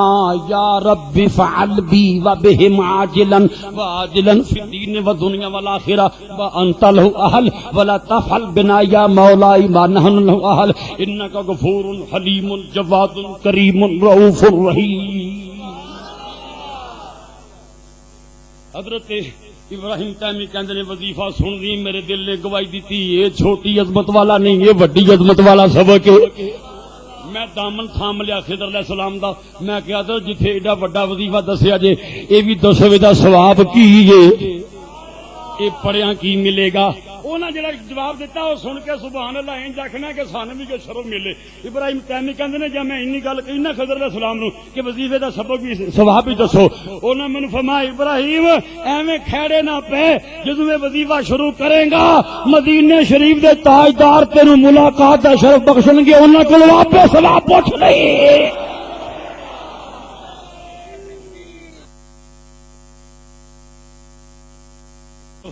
یا رب فعل بی و بہم عاجلا واجلا فی الدین والدنیا والآخرہ وانت له اہل ولا تفعل بنا یا مولائی ما نحن له اہل انک غفور حلیم جواد کریم رؤوف رحیم. حضرت ابراہیم تیمی کہندے نے وظیفہ سن دی میرے دل نے گواہی دیتی یہ چھوٹی عظمت والا نہیں یہ بڑی عظمت والا سبق ہے. میں دامن تھام لیا خضر علیہ السلام دا. میں کہا تھا جتھے ایڈا بڑا وظیفہ دسیا جے اے بھی دسو دا ثواب کی ہے, اے پڑھیاں کی ملے گا؟ انہاں جڑا جواب دیتا وہ سن کے سبحان اللہ انج آکھنا کہ سانوں بھی کوئی شرف ملے. ابراہیم تیمی کہندے نے جب میں انی گل کہنا خضر علیہ السلام نو کہ وظیفے دا سبب بھی ثواب بھی دسو, انہاں مینوں فرمایا ابراہیم ایویں کھڑے نہ پے, جدوں میں وظیفہ شروع کرے گا مدینے شریف دے تاجدار تینوں ملاقات دا شرف بخشن گے, انہاں کول واپس ثواب پوچھ نہیں.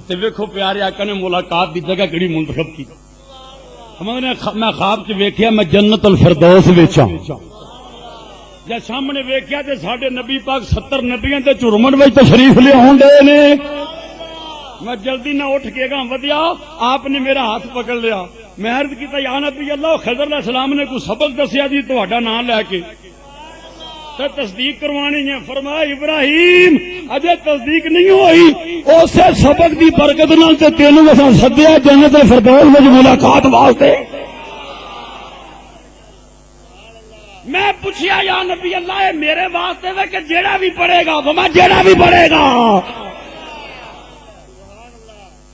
تے ویکھو پیارے آقا نے ملاقات دی جگہ کیڑی منتخب کی. میں خواب چ ویکھیا میں جنت الفردوس وچ ہاں. جے سامنے ویکھیا تے ساڈے نبی پاک 70 نبیاں تے چرمن وچ تشریف لے آوندے نے. میں جلدی نہ اٹھ کے گا ودیا, آپ نے میرا ہاتھ پکڑ لیا. میں عرض کیتا یا نبی اللہ خضر علیہ السلام نے کوئی سبق دسیا جی تہاڈا نام لے کے تے تصدیق کروانی ہے. فرمایا ابراہیم اجے تصدیق نہیں ہوئی, اسے سبق دی برکت نال تے تینوں اساں سدیا جنت الفردوس وچ ملاقات واسطے. میں پوچھیا یا نبی اللہ اے میرے واسطے وے کہ جیڑا بھی پڑھے گا؟ فرمایا جیڑا بھی پڑھے گا.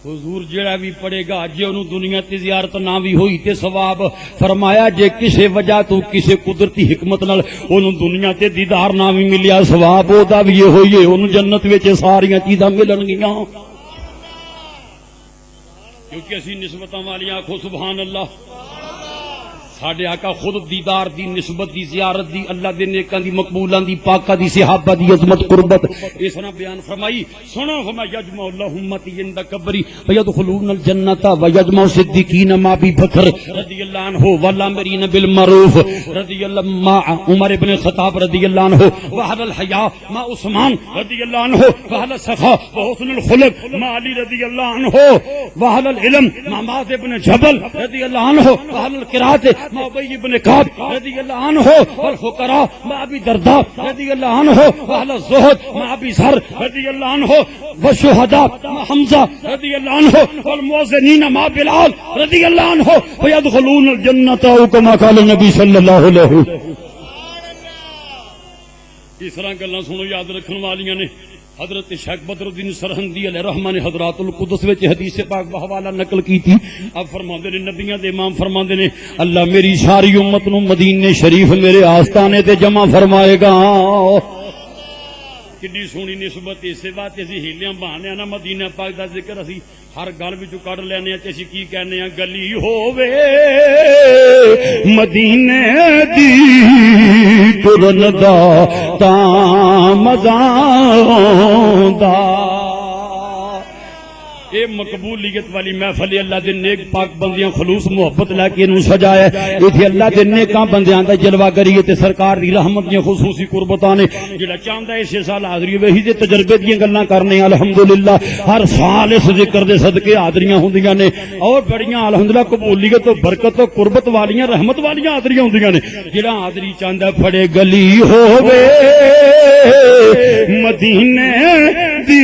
حضور جیڑا بھی پڑھے گا جے انہوں دنیا تے زیارت نہ بھی ہوئی تے ثواب. فرمایا جے کسے وجہ تو کسے قدرتی حکمت نال انہوں دنیا تے دیدار نہ بھی ملیا ثواب او دا بھی یہ ہوئی ہے انہوں جنت وچ ساریاں چیزاں ملن گیاں. کیونکہ اسی نسبتاں والیاں آکھو سبحان اللہ. ساڈے آقا خود دیدار دی نسبت دی زیارت دی اللہ دے نیکاں دی مقبولاں دی پاکاں دی صحابہ دی عظمت قربت اس طرح بیان فرمائی. سنو فرما یجمع اللہ امتی عند قبری ویدخلون الجنۃ ویجمع صدیقین ما ابی بکر رضی اللہ عنہ والامرین بالمعروف رضی اللہ مع عمر بن الخطاب رضی اللہ عنہ واہل الحیا مع عثمان رضی اللہ عنہ واہل السخاء وحسن الخلق مع علی رضی اللہ عنہ واہل العلم مع معاذ بن جبل رضی اللہ عنہ واہل القراءۃ مع ابی بن کعب رضی اللہ عنہ والفقراء مع ابی درداء رضی اللہ عنہ واہل الزہد مع ابی ذر رضی اللہ عنہ والشہداء مع حمزہ رضی اللہ عنہ والمؤذنین مع بلال رضی اللہ عنہ ويدخلون الجنۃ او کما قال النبی صلی اللہ علیہ وسلم. اس طرح گلاں سنو یاد رکھن والیاں نے. حضرت شیخ بدر الدین سرہندی علیہ رحمہ نے حضرات القدس وچ حدیث پاک بحوالہ نقل کی تھی. اب فرماندے نے نبیاں دے امام فرماندے نے اللہ میری ساری امت نو مدینے شریف میرے آستانے تے جمع فرمائے گا. کڈی سونی نسبت اسے بات اسی ہیلیاں بہانے نا مدینہ پاک دا ذکر اسی ہر گل وچوں کڈ لینے تے اسی کی کہنے ہیں گلی ہووے مدینے دی ٹرن دا تاں مزہ آوندا. اے مقبولیت والی محفل اللہ دے نیک پاک بندیاں خلوص محبت لے کے انہوں سجایا ایتھے اللہ دے نیکاں بندیاں دا جلوہ گری تے سرکار دی رحمت دیاں خصوصی قربتاں نے. جڑا چاہندا ہے اسے سال حاضری وہی دے تجربے دیاں گلاں کرنے الحمدللہ ہر سال اس ذکر دے صدقے حاضریاں ہوندیاں نے اور بڑیاں الحمدللہ قبولیت و برکت و قربت والیاں رحمت والیاں حاضریاں ہوندیاں نے. جڑا حاضری چاہندا پھڑے گلی ہووے مدینے دی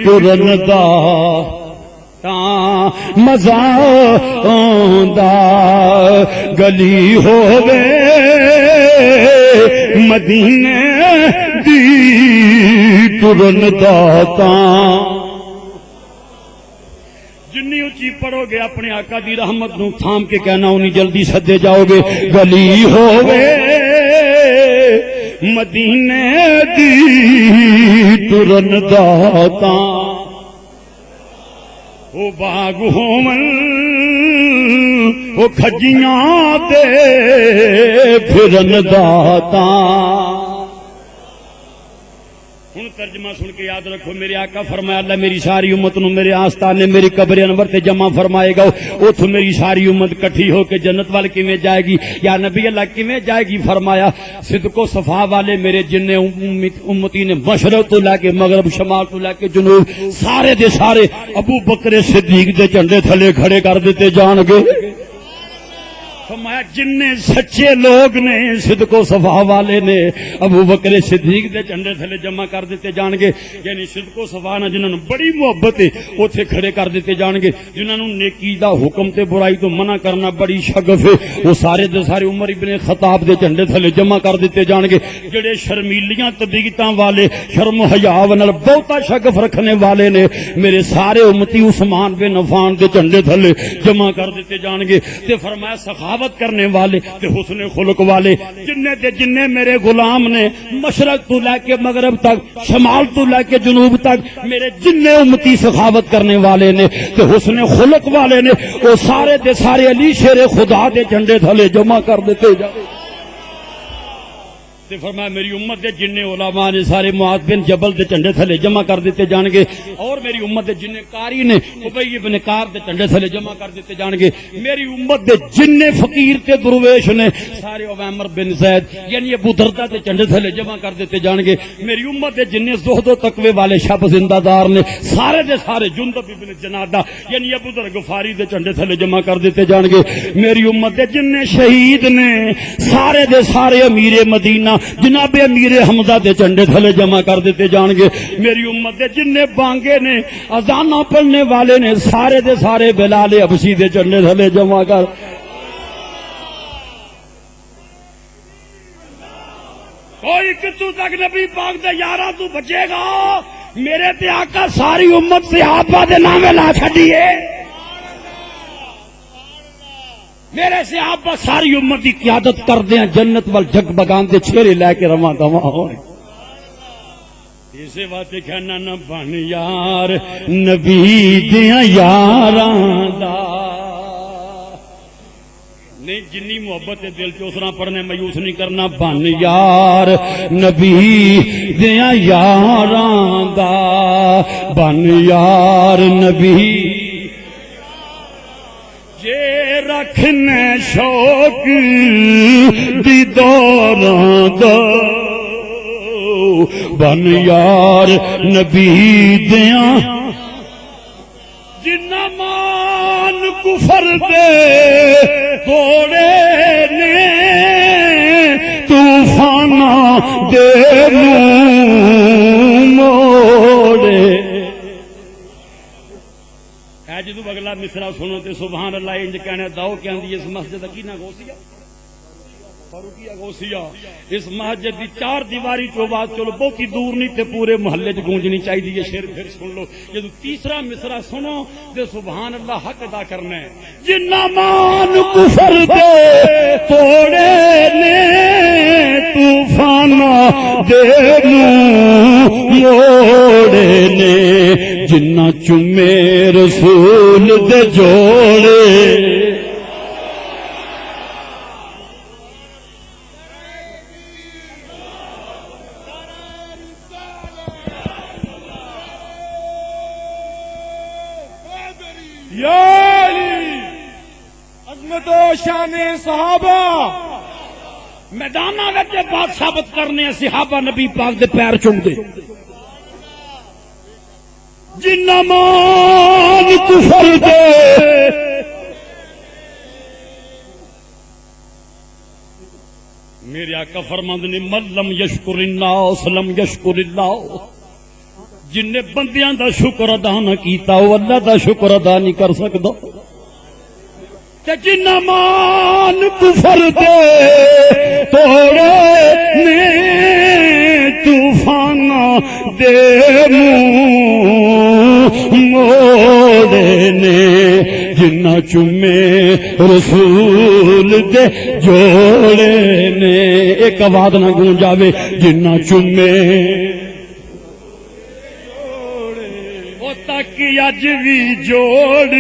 ٹرن دا تاں مزہ آندا گلی ہووے مدینے دی ٹرن دا تاں. جنی اچھی پڑھو گے اپنے آقا دی رحمت نو تھام کے کہنا انہی جلدی سدے جاؤ گے. گلی ہووے مدینے دی ٹرن دا تاں او باغ ہومن او کھجیاں تے پھرن دا تاں. ہن ترجمہ سن کے یاد رکھو میرے آقا فرمایا اللہ میری ساری امت نو میرے آستانے میری قبر انور تے جمع فرمائے گا. اوتھے میری ساری امت کٹھی ہو کے جنت وال کیویں جائے گی یا نبی اللہ کیویں جائے گی؟ فرمایا صدق و صفا والے میرے جن امتی نے مشرق تو لے کے مغرب شمال تو لے کے جنوب سارے دے سارے ابو بکر صدیق دے جھنڈے تھلے کھڑے کر دیتے جان گے. فرمایا جن سچے لوگ نے صدق و صفا والے نے ابو بکر صدیق دے جھنڈے تھلے جمع کر دیتے جان گے. یعنی صدق و صفا نہ جنہاں نوں بڑی محبت ہے اوتھے کھڑے کر دیتے جان گے. جنہاں نوں نیکی دا حکم تے برائی تو منع کرنا بڑی شگف ہے وہ سارے دے سارے عمر ابن خطاب دے جھنڈے تھلے جمع کر دیتے جان گے. جڑے شرمیلیاں طبیعتاں والے شرم و حیا نال بہتا شگف رکھنے والے نے میرے سارے امتی عثمان بن عفان دے جھنڈے تھلے جمع کر دیتے جان گے. تے فرمایا سخاوت کرنے والے تے حسن خلق والے جننے تے جننے میرے غلام نے مشرق تو لے کے مغرب تک شمال تو لے کے جنوب تک میرے جننے امتی سخاوت کرنے والے نے تے حسن خلق والے نے وہ سارے دے سارے علی شیر خدا دے جھنڈے تھلے جمع کر دیتے جائے. تے فرمایا میری امت دے جننے علماء نے سارے معاذ بن جبل دے جھنڈے تھلے جمع کر دیتے جان گے اور میری امت دے جننے قاری نے ابی بن کعب دے جھنڈے تھلے جمع کر دیتے جان گے. میری امت دے جننے فقیر تے درویش نے سارے عمر بن زید یعنی ابو دردہ دے جھنڈے تھلے جمع کر دیتے جان گے. میری امت دے جننے زہد و تقوی والے شب زندہ دار نے سارے دے سارے جندب ابن جنادہ یعنی ابو ذر غفاری دے جھنڈے تھلے جمع کر دیتے جان گے. میری امت دے جننے شہید نے سارے دے سارے امیر مدینہ جناب امیر حمزہ دے جھنڈے تھلے جمع کر دیتے جان گے. میری امت دے جننے بانگے نے اذاناں پڑھنے والے نے سارے دے سارے بلال حبشی دے جھنڈے تھلے جمع کر. کوئی کتوں تک نبی پاک دے یاراں تو بچے گا میرے تے آقا ساری امت صحابہ دے نامے لا چھڈیے. میرے صحابہ ساری امت کی قیادت کر دیں جنت وال جگ بگان دے چھیرے لے کے رواں دواں ہوئے. اسے باتیں کہنا نہ بن یار نبی دیاں یاراں دا نے جنی محبت ہے دل چ اس طرح پڑھنے مایوس نہیں کرنا. بن یار نبی دیاں یاراں دا, بن یار نبی جے رکھنے شوق دیداراں دا, بن یار نبی دیاں جنہ مان کفر دے توڑے نے طوفانہ دے موڑے. اے جدو اگلا مصرع سنو تے سبحان اللہ انج کہنا داؤ کہندی اس مسجد کی نہ غوثیہ فاروقیہ غوثیہ, اس مسجد دی چار دیواری چو بات چلو بہت ہی دور نہیں تے پورے محلے چ گونجنی چاہیے. یہ شعر پھر سن لو جدو تیسرا مصرع سنو تے سبحان اللہ حق ادا کرنا ہے. جنہ مان کفر دے توڑے نے طوفانہ دے موڑے نے, جنہ چومے رسول دے جوڑے. عظمت و شان صحابہ میدانہ وچ بات ثابت کرنے صحابہ نبی پاک دے پیر چوم دے. جنہ مان کفر دے میرے آقا فرماند نے من لم یشکر الناس لم یشکر اللہ, جن نے بندیاں دا شکر ادا نہ کیتا وہ اللہ دا شکر ادا نہیں کر سکدا. تے جنہ مان کفر دے توڑے نے طوفانہ دے موڑے نے, جنہ چومے رسول دے جوڑے نے. ایک آواز نہ گونج جاوے, جنہ چومے تک اج بھی جوڑ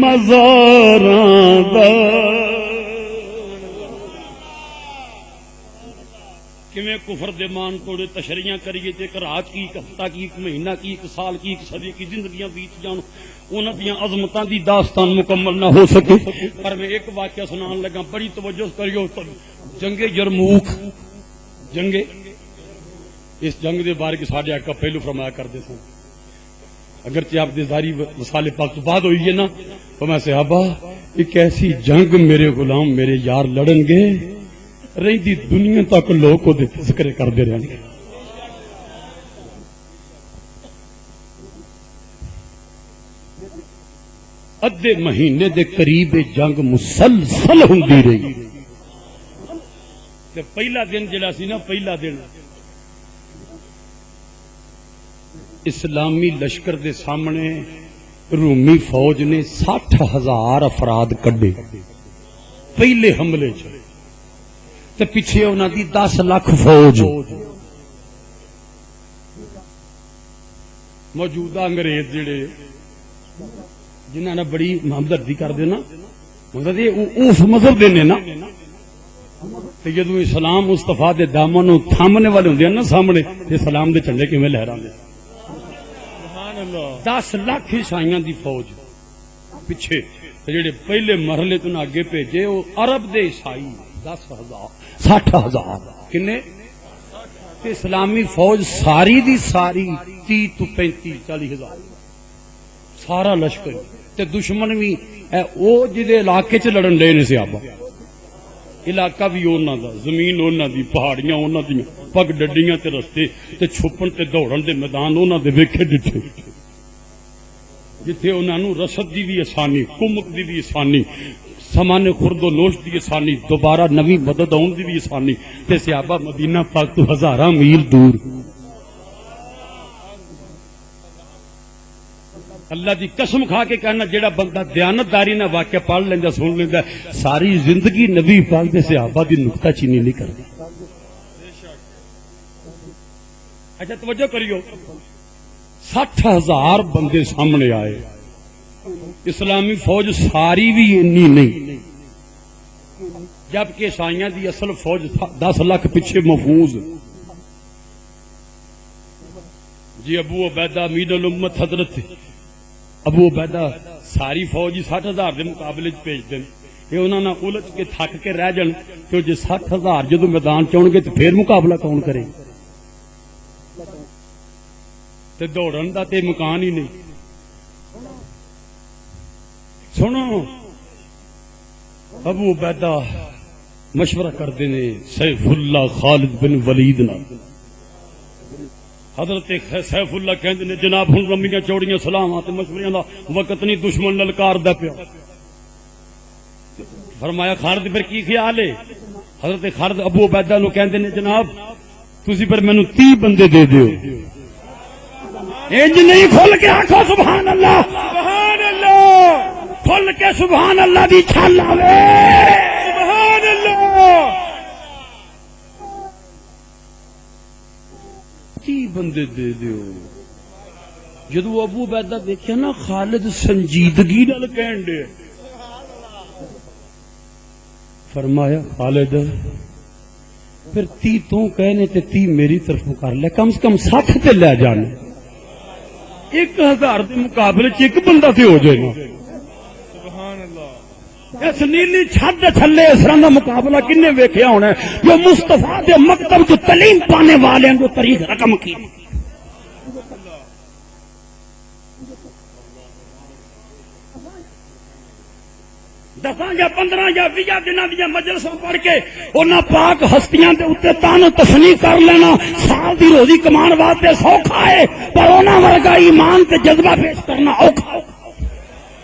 مزاراں دا. کیویں کفر دے مان توڑے تشریحاں کریے تے ایک رات کی, ایک ہفتہ کی, ایک مہینہ کی, ایک سال کی, ایک صدی کی زندگیاں بیت جان, انہاں دیاں عظمتاں دی داستان مکمل نہ ہو سکے. پر میں ایک واقعہ سنان لگا, بڑی توجہ کریو. جنگ یرموک, جنگ اس جنگ دے بارے کے ساڈے آقا پہلو فرمایا کرتے سن. اگرچہ آپ دیداری وصال پاک تو بعد ہوئی ہے نا, تو میں صحابہ ایک ایسی جنگ میرے غلام میرے یار لڑن گے رہی دنیا تک لوگ کو ذکر کر دے رہے ہیں. ادھے مہینے دے قریب جنگ مسلسل ہوندی رہی. تے پہلا دن جڑا سی نا, پہلا دن اسلامی لشکر دے سامنے رومی فوج نے 60,000 افراد کڈے پہلے حملے چ, تے پیچھے انہاں دی 10 لاکھ فوج. موجودہ انگریز جڑے جنہاں نے بڑی ہمدردی کر دینا مطلب اس مذہب دے نے نا, تے جدوں اسلام مصطفیٰ دے دامن نوں تھامنے والے ہوندے نا سامنے, تے اسلام دے جھنڈے کیویں لہراندے. 10 لاکھ عیسائیاں دی فوج پیچھے, جڑے پہلے مرحلے تو اگے بھیجے وہ عرب دے عیسائی 10,000 60,000 کنے, تے اسلامی فوج ساری دی ساری 30 تو 35 40,000 سارا لشکر. تے دشمن بھی او جدے علاقے چ لڑن لے نے صحابہ, علاقہ بھی انہاں دا, زمین انہاں دی, پہاڑیاں انہاں دی, پگ ڈڈیاں تے رستے تے چھپن تے دوڑن دے میدان انہاں دے ویکھے ڈٹھے, جتھے انہاں نوں رسد دی بھی آسانی, کمک دی بھی آسانی, سامان خورد و نوش دی آسانی, دوبارہ نوی مدد آن دی بھی آسانی. تے صحابہ مدینہ پاک تو 1000 میل دور. اللہ دی قسم کھا کے کہنا جیڑا بندہ دیانتداری نہ واقعہ پڑھ لیندا سن لیندا ساری زندگی نبی پاک دے صحابہ دی نکتہ چینی نہیں کردا. اچھا توجہ کریو, 60,000 بندے سامنے آئے, اسلامی فوج ساری بھی انی نہیں, جبکہ عیسائیاں دی اصل فوج 10 لاکھ پیچھے محفوظ. جی ابو عبیدہ امین الامت حضرت ابو عبیدہ ساری فوج 60,000 دے مقابلے چ بھیج دین. یہ انہوں نے الجھ کے تھک کے رہ جان تو جی 60,000 جدو میدان چون گے تو پھر مقابلہ کون کرے؟ تے دوڑن دا تے مکان ہی نہیں. سنو ابو عبیدہ مشورہ کرتے ہیں سیف اللہ خالد بن ولید نال. حضرت سیف اللہ کہندے نے جناب ہن لمبیاں چوڑیاں سلامات مشوریاں دا وقت نہیں، دشمن للکار دا پیا. فرمایا خالد پھر کی خیال ہے؟ حضرت خالد ابو عبیدہ نو کہندے نے جناب تسی پر مینوں 30 بندے دے دیو. انج نہیں کھل کے آکھو سبحان اللہ، سبحان اللہ، کھل کے سبحان اللہ دی چھال آوے. سبحان اللہ. 30 بندے دے دیو. جدو ابو عبیدہ دیکھیا نا خالد سنجیدگی نال کہن دے، فرمایا خالد پھر 30 تو کہنے تے 30 میری طرف کر لے، کم سے کم 60 تے لے جانے. 1000 دے مقابلے چ ایک بندہ تے ہو جائے نا. سبحان اللہ. اس نیلی چھت دے تھلے اس طرح دا مقابلہ کنے ویکھیا ہونا ہے جو مصطفیٰ دے مکتب جو تعلیم پانے والے ہیں جو تاریخ رقم کی. دساں یا 15 یا 20 دنوں دیا مجلسوں پڑھ کے انہاں پاک ہستیاں دے اوتے تان و تشنیع کر لینا سال دی روزی کمان واسطے سوکھا ہے، پر انہاں ورگا ایمان تے جذبہ پیش کرنا اوکھا.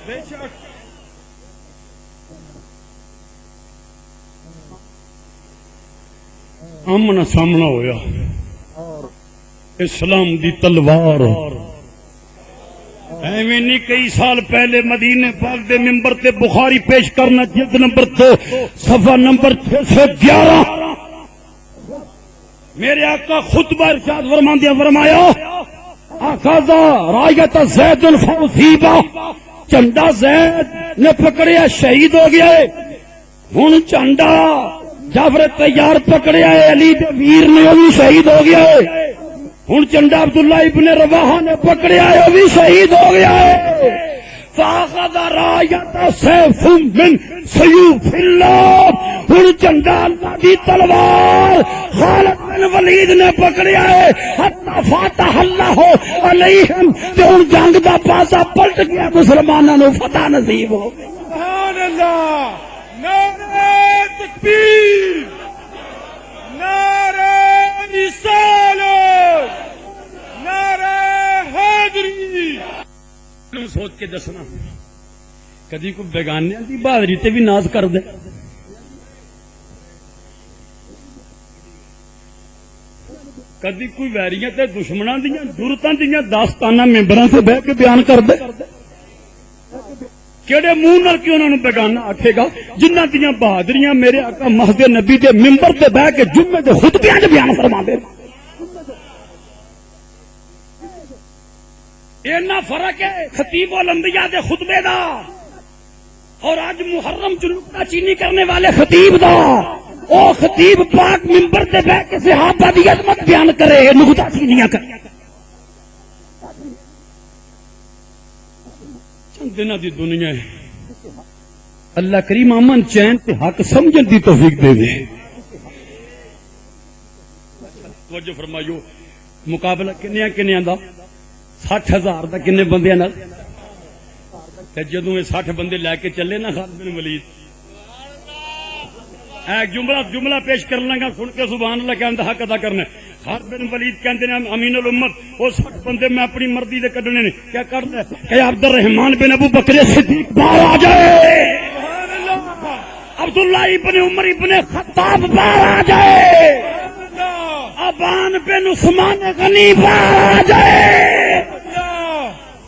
بے شک. آمنا سامنا ہویا اسلام دی تلوار. ایویں نہیں کئی سال پہلے مدینے پاک دے ممبر تے بخاری پیش کرنا جلد نمبر 2 صفحہ نمبر 611 میرے آقا خطبہ ارشاد فرماندیا فرمایا اخذا رایت زید الفوزیبہ، جھنڈا زید نے پکڑیا شہید ہو گیا ہے. ہن جھنڈا جعفر تیار پکڑیا ہے، علی دے ویر نے وہ بھی شہید ہو گیا ہے. ہن جھنڈا عبداللہ ابن رواحہ نے پکڑیا ہے، وہ بھی شہید ہو گیا ہے. فاخذ رایت سیف من سیوف اللہ، ہن جھنڈا اللہ دی تلوار خالد بن ولید نے پکڑیا ہے. حتی فاتح اللہ علیہم، تے ہن جنگ دا پاسا پلٹ گیا، مسلماناں نو فتح نصیب ہو گئی. سبحان اللہ. نعرہ تکبیر، نعرہ رسالت، نعرہ حیدری. سوچ کے دسنا کدی کوئی بیگانے دی بہادری تے بھی ناز کر دے. کدی کوئی ویریاں تے دشمناں دیاں ضرورتاں دیاں داستاناں ممبراں تے بہ کے بیان کر دے. کیڑے منہ نال کیوں انہاں نوں بیگانہ آکھے گا جنہاں دیاں بہادریاں میرے آقا مسجد نبی دے ممبر تے بہ کے جمعے دے خطبیاں وچ بیان فرماندے. اینا فرق ہے خطیب الانبیاء دے خطبے دا اور آج محرم چ نکتہ چینی کرنے والے خطیب دا. او خطیب پاک ممبر تے بیٹھ کے صحابہ دی عظمت بیان کرے، نکتہ چینیاں کرے. چند دنوں دی دنیا ہے، اللہ کریم امن چین تے حق سمجھن دی توفیق دے دے. توجہ فرمائیو، مقابلہ کنیاں دا 60,000 دا کنے بندیاں نال. تے جدوں یہ 60 بندے لے کے چلے نا خالد بن ولید، ایک جملہ پیش کر لیں گا، سن کے سبحان اللہ کہنے حق ادا کرنا. خالد بن ولید کہندے نے امین الامت وہ 60 بندے میں اپنی مرضی دے کڈنے نے. کیا کرنا ہے کہ عبد الرحمان بن ابو بکر صدیق باہر آ جائے، عبداللہ ابن عمر ابن خطاب باہر آ جائے، ابان بن عثمان غنی باہر آ جائے.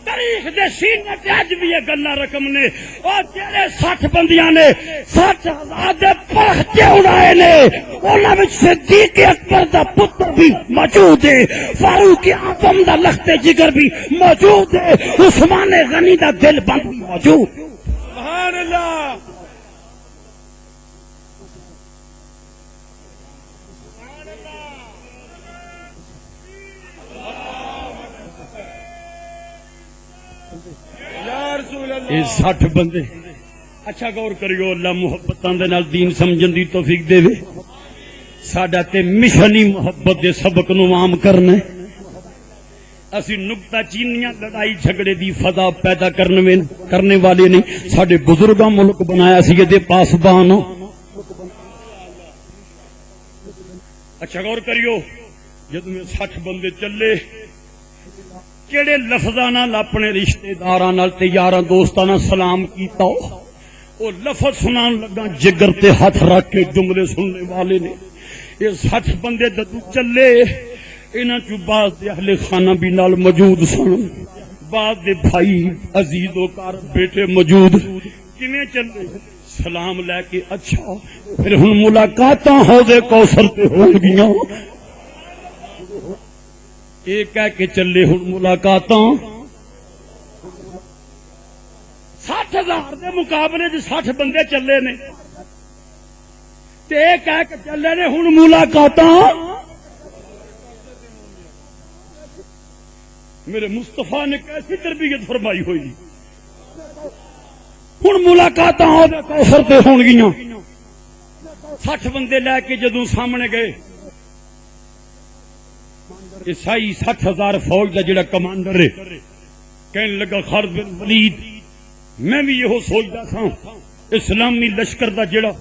تاریخ دے سینے تے اج بھی یہ گلاں رقم نے. او جڑے 60 بندیاں نے 60,000 دے پرختے اڑائے نے، انہاں وچ صدیق اکبر دا پتر بھی موجود ہے، فاروق اعظم دا لخت جگر بھی موجود ہے، عثمان غنی دا دل بند بھی موجود. سبحان اللہ. یا رسول یہ اللہ 60 بندے اچھا غور کریو اللہ محبتاں دے نال دین سمجھن دی توفیق دے ساڈا تے مشن ہی محبت دے سبق نو عام کرنا ہے اسی نکتہ چینیاں لڑائی جھگڑے دی فضا پیدا کرنے والے نہیں ساڈے بزرگاں ملک بنایا سی دے پاسبان اچھا غور کریو جد میں 60 بندے چلے کیڑے لفظاں نال اپنے رشتہ داراں نال تے یاراں دوستاں نال سلام کیتا او لفظ سنان لگا جگر تے ہاتھ رکھ کے جملے سننے والے نے یہ 60 بندے جدوں چلے انہاں چوں بعض دے اہل خانہ بھی نال موجود سن بعض دے بھائی عزیز و کار بیٹے موجود کیویں چلے سلام لے کے اچھا پھر ہن ملاقاتاں حوض کوثر تے ہون گیاں یہ کہہ کے چلے ہن ملاقاتاں 60,000 دے مقابلے چ 60 بندے چلے نے تے کہہ کے چلے نے ہن ملاقاتاں میرے مصطفیٰ نے کیسی تربیت فرمائی ہوئی ہن ملاقاتاں دے کوثر تے ہون گیاں 60 بندے لے کے جدوں سامنے گئے عیسائی 60,000 فوج دا جڑا کمانڈر ہے کہنے لگا خالد بن ولید میں بھی یہ سوچتا تھا اسلامی لشکر دا جڑا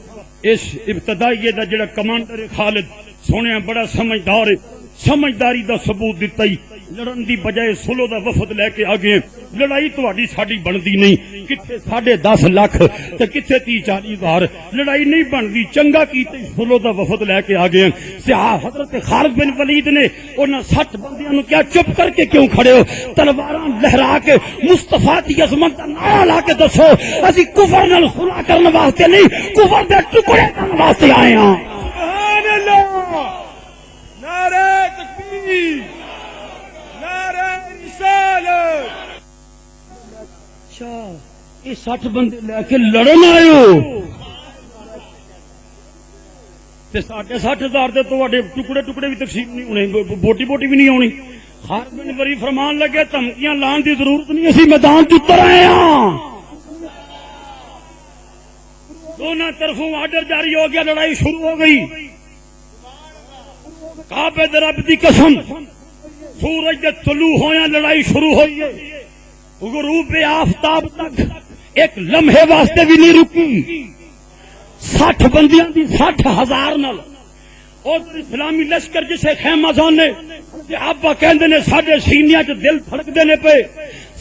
اس ابتدائی دا جڑا کمانڈر ہے خالد سونے بڑا سمجھدار ہے سمجھداری دا ثبوت دیتا ہی لڑن دی بجائے سلو دا وفد لے کے آگئے لڑائی تہاڈی ساڈی بندی نہیں کتھے 10.5 لاکھ تے کتھے 30-40 ہزار لڑائی نہیں بندی چنگا کیتے سلو دا وفد لے کے آگئے صحابہ حضرت خالد بن ولید نے انہاں 60 بندیاں نو کیا چپ کر کے کیوں کھڑے ہو تلواراں لہرا کے مصطفیٰ دی عظمت دا نعرہ لا کے دسو اسی کفر نال صلح کرن واسطے نہیں کفر دے ٹکڑے کرن واسطے آئے ہاں سبحان اللہ نعرہ تکبیر نعرہ رسالت اچھا یہ 60 بندے لے کے لڑن آئے ہو تے 60,000 دے تواڈے ٹکڑے ٹکڑے بھی تقسیم نہیں ہونے بوٹی بوٹی بھی نہیں ہونی خالد بن ولید فرمان لگے دھمکیاں لان دی ضرورت نہیں اسی میدان تے اتر آئے ہاں دونوں طرفوں آرڈر جاری ہو گیا لڑائی شروع ہو گئی کعبے دے رب دی قسم سورج دے طلوع ہویا لڑائی شروع ہوئی ہے غروب آفتاب تک ایک لمحے واسطے بھی نہیں رکی 60 بندیاں دی 60,000 نال اور اسلامی لشکر جسے خیمہ زانے آپ کہندے نے ساڈے سینیاں چ دل دھڑکدے نے پے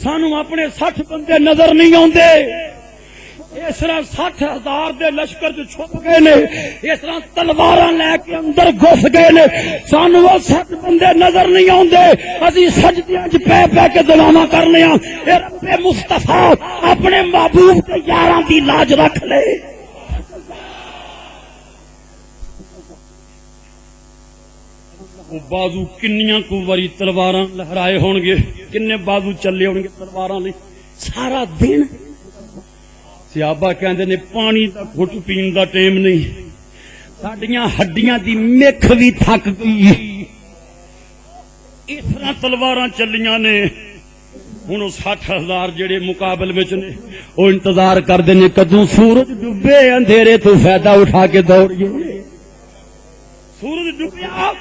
سانو اپنے 60 بندے نظر نہیں آندے اس طرح 60,000 دے لشکر جو چھپ گئے نے اس طرح تلواراں لے کے اندر گھس گئے نے سانو وہ 60 بندے نظر نہیں آندے اسی سجدیاں وچ پے پے کے دعاواں کرنے ہاں اے رب مصطفیٰ اپنے محبوب تے یاراں دی لاج رکھ لے بازو کنیاں کو واری تلواراں لہرائے ہون گے کنے بازو چلے ہون گے تلواراں لئی سارا دن صحابہ کہندے نے پانی دا گھٹ پین دا ٹائم نہیں ساڈیاں ہڈیاں دی مکھ بھی تھک گئی اس طرح تلواراں چلیاں نے ہن 60,000 جڑے مقابل وچ نے او انتظار کردے نے کدوں سورج ڈوبے اندھیرے تو فائدہ اٹھا کے دوڑیے سورج ڈوبیا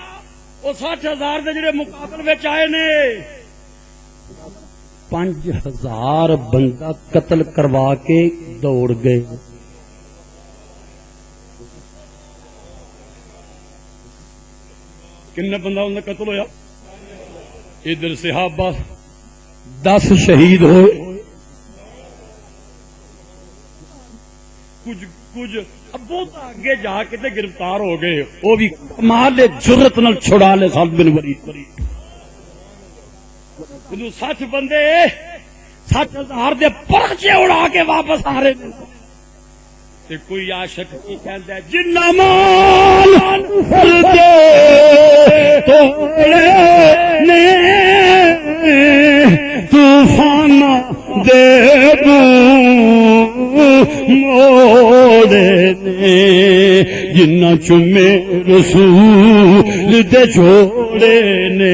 او 60,000 دے جڑے مقابل وچ آئے نے 5,000 بندہ قتل کروا کے دوڑ گئے کنے بندہ انہوں نے قتل ہویا ادھر صحابہ 10 شہید ہوئے کچھ اب بہت آگے جا کے تے گرفتار ہو گئے وہ بھی کمال جرت نال چھڑا لے خالد بن ولید 60 بندے 60,000 دے پرچے اڑا کے واپس آ رہے تے کوئی عاشق کی کہندا ہے جنہ مال فرتے توڑے نے طوفان دے موڑے نے جنہ چومے رسول دے جوڑے نے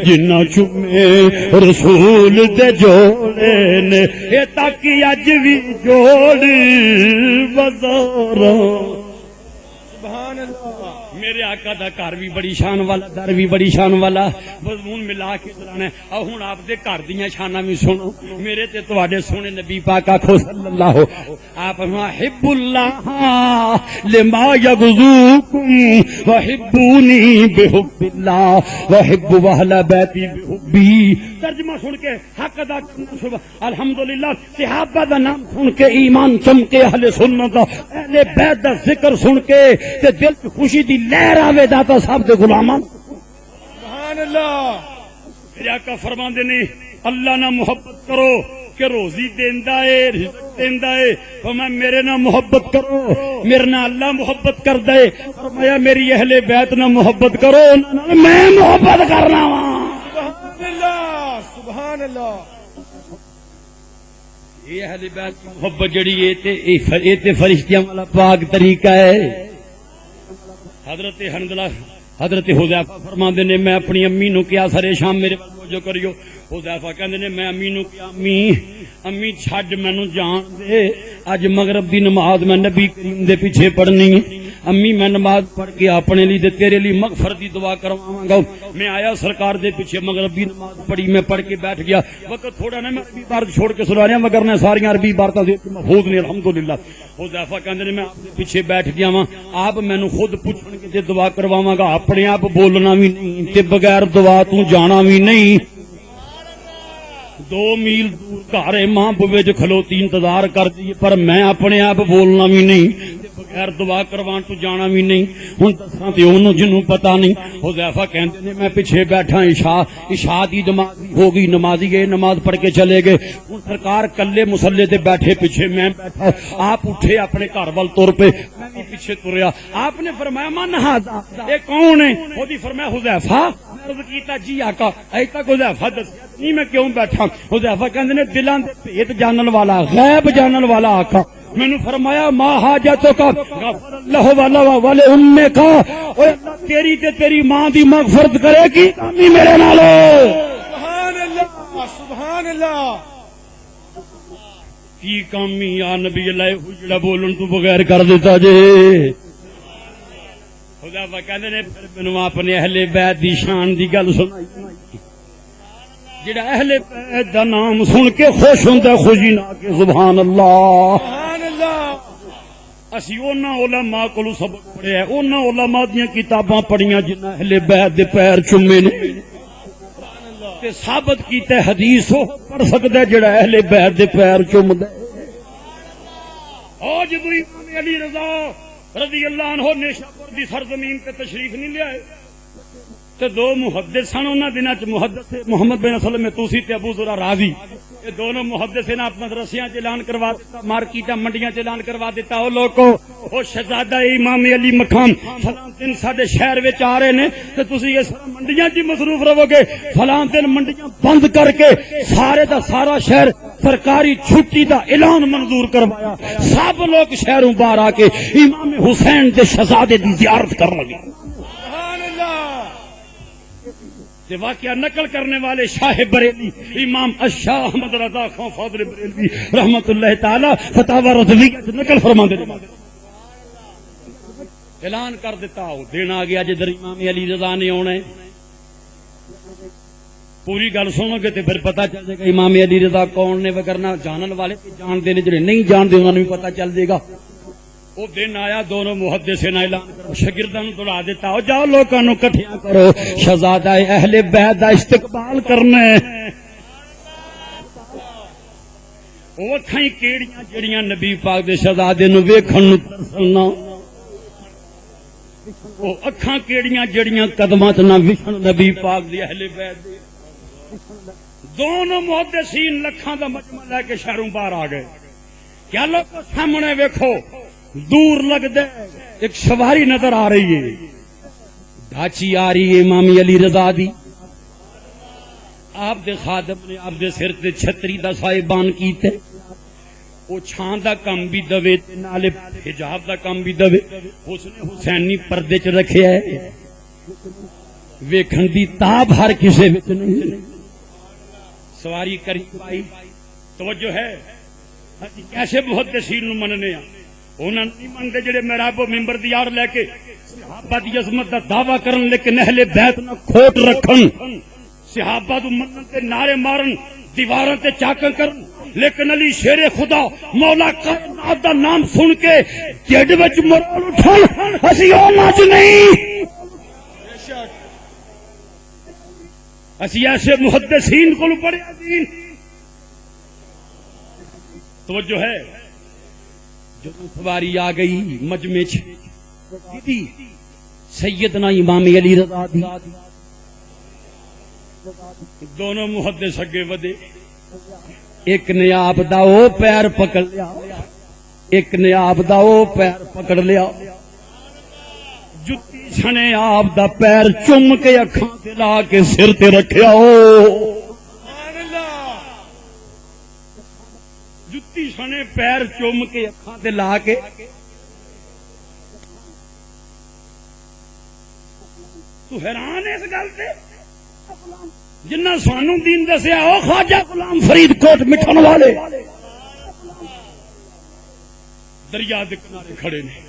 جنہ چومے رسول دے جوڑے نے اے تاکہ اج بھی جوڑی بزاراں سبحان اللہ میرے آقا دا گھر بھی بڑی شان والا در بھی بڑی شان والا مضمون ملا کے چلانا ہے اور ہوں آپ دے گھر دیاں شاناں بھی سنو میرے تے تواڈے سونے نبی پاک آکھو صلی اللہ آپ حب اللہ لما یغزوکم وحبونی بحب اللہ وحب اہل بیتی بحبی ترجمہ سن کے حق ادا کرنا صبح الحمدللہ صحابہ دا نام سن کے ایمان چمکے اہل سنت دا اہل بیت دا ذکر سن کے تے دل کی خوشی دی لہر آوے داتا صاحب دے غلامان سبحان اللہ میرے آقا فرماندے نے اللہ نہ محبت کرو کہ روزی دیندا ہے رزق دیندا ہے فرمایا میرے نہ محبت کرو میرے نہ اللہ محبت کر دے فرمایا میری اہل بیت نہ محبت کرو میں محبت کرنا وا سبحان اللہ سبحان اللہ یہ اہل بیت کی محبت جڑی ہے تے فرشتیاں والا پاک طریقہ ہے حضرت حنظلہ حضرت حذیفہ فرماندے نے میں اپنی امی نو کیا سرے شام میرے جو کریو حذیفہ کہندے نے میں امی نو کیا امی چھڈ مینوں جان دے اج مغرب دی نماز میں نبی کریم دے پیچھے پڑھنی امی میں نماز پڑھ کے اپنے لیے تے تیرے لیے مغفرت دی دعا کرواواں گا میں آیا سرکار دے پیچھے مغرب دی نماز پڑھی میں پڑھ کے بیٹھ گیا وقت تھوڑا نہ میں عربی عبارت چھوڑ کے سنا رہا مگر میں ساری عربی عبارتاں محفوظ نے الحمدللہ حذیفہ کہندے نے میں آپ دے پیچھے بیٹھ گیا ہاں آپ مینوں خود پوچھن کے تے دعا کرواواں گا اپنے آپ بولنا بھی نہیں تے بغیر دعا تو جانا بھی نہیں 2 میل دور گھر ماں بوے جو کھلوتی انتظار کر دی پر میں اپنے آپ بولنا بھی نہیں بغیر دعا کروان تو جانا بھی نہیں ہوں دساں تے اونوں جنوں پتہ نہیں حذیفہ کہندے نے میں پیچھے بیٹھا عشاء دی نماز ہو گئی نمازی گئے نماز پڑھ کے چلے گئے ہوں سرکار کلے مصلی تے بیٹھے پیچھے میں بیٹھا آپ اٹھے اپنے گھر ول تر پے میں بھی پیچھے تریا آپ نے فرمایا من ھذا اے کون ہے او دی فرمایا حذیفہ میں عرض کیتا جی آقا اے تک حذیفہ دسیا نہیں میں کیوں بیٹھا حذیفہ کہندے نے دلاں دے بھید جانن والا غیب جانن والا آقا میں نے فرمایا ما حاجتوں کا غفر اللہ والا والے امے کا اوے اللہ تیری تے تیری ماں دی مغفرت کرے گی کمی میرے نال سبحان اللہ سبحان اللہ کی کمی یا نبی اللہ جڑا بولن تو بغیر کر دیتا جے خدا کہندے نے پھر مینوں اپنے اہل بیت دی شان دی گل سنائی جڑا اہل بیت دا نام سن کے خوش ہوندا خوشی نہ کہ سبحان اللہ سبحان اللہ اسی اونا علماء کولوں سبق پڑھیا ہے اونا علماء دیاں کتاباں پڑھیاں جنہاں اہل بیت دے پیر چومے نے تے ثابت کیتا ہے حدیث او پڑھ سکدا ہے جڑا اہل بیت دے پیر چومدا ہے او جدوں امام علی رضا رضی اللہ عنہ نیشاپور دی سرزمین تے تشریف نہیں لے آئے تے 2 محدث سن انہاں دناں چ محدث محمد بن اسلم میں توسی تے ابو ذرا راضی یہ دونوں محدث نے اپنا مدرسیاں چ اعلان کروا دیتا مارکیٹاں منڈیاں چ اعلان کروا دیتا او لوگو او شہزادہ امام علی مقام فلاں دن ساڈے شہر وچ آ رہے نے تے تسی اس منڈیاں چ مصروف رہو گے فلاں دن منڈیاں بند کر کے سارے دا سارا شہر سرکاری چھٹی دا اعلان منظور کروایا سب لوگ شہروں باہر آ کے امام حسین دے شہزادے دی زیارت کرن لگے سبحان اللہ یہ واقعہ نقل کرنے والے شاہ بریلی امام الشاہ احمد رضا خان فاضل بریلوی رحمت اللہ تعالی فتاوی رضویہ نقل فرما دے اعلان کر دیتا ہو دن آ گیا جدھر امام علی رضا نے آنا ہے پوری گل سنو گے تو پھر پتہ چل جائے گا امام علی رضا کون نے وگرنہ جانن والے جانتے ہیں جڑے نہیں جانتے انہوں نے بھی پتہ چل جائے گا وہ دن آیا دونوں محدثین نے اعلان کرو شاگرداں نوں دوڑا دیتا ہو جاؤ لوکاں نوں اکٹھیاں کرو شہزادہ اہل بیت دا استقبال کرنا ہے او اکھاں کیڑیاں جڑیاں نبی پاک دے شہزادے نوں ویکھن نوں ترسنا او اکھاں کیڑیاں جڑیاں قدماں تے نہ وچھن نبی پاک دی اہل بیت دے دونوں محدثین لکھاں دا مجمع لے کے شہروں باہر آ گئے کیا لوگ سامنے ویکھو دور لگ دے ایک سواری نظر آ رہی ہے ڈھاچی آ رہی ہے امام علی رضا دی آپ دے خادم نے آپ دے سر تے چھتری دا سائبان کیتے وہ چھان دا کم بھی دے نالے حجاب دا کم بھی دے. اس نے حسینی پردے چ رکھیا ہے ویکھن دی تاب ہر کسے وچ نہیں. سواری کری پائی توجہ ہے. کیسے محدثین نو مننے آ انہاں نہیں منتے جڑے محراب و منبر دی آڑ لے کے صحابہ دی عظمت دا دعویٰ کرن لیکن اہل بیت نہ کھوٹ رکھن. صحابہ دو منن تے نعرے مارن دیواراں تے چاکاں کرن لیکن علی شیر خدا مولا کائنات دا نام سن کے ڈھڈ وچ مرال اٹھن اسی انہاں چ نہیں. اسی ایسے محدثین کو پڑھیا دین. توجہ ہے. جو سواری آ گئی مجمع چ سیدنا امام علی رضا دی دونوں محدث اگے ودے. ایک نے آپ دا او پیر پکڑ لیا ایک نے آپ دا او پیر پکڑ لیا. جتی چھنے آپ دا پیر چم کے اکھاں تے لا کے سر تے رکھیا. سبحان اللہ. جتی چھنے پیر چم کے اکھاں تے لا کے تو حیران ہے اس گل تے جنہ سانو دین دسیا او خواجہ غلام فرید کوٹ مٹھن والے دریا دے کنارے کھڑے نے.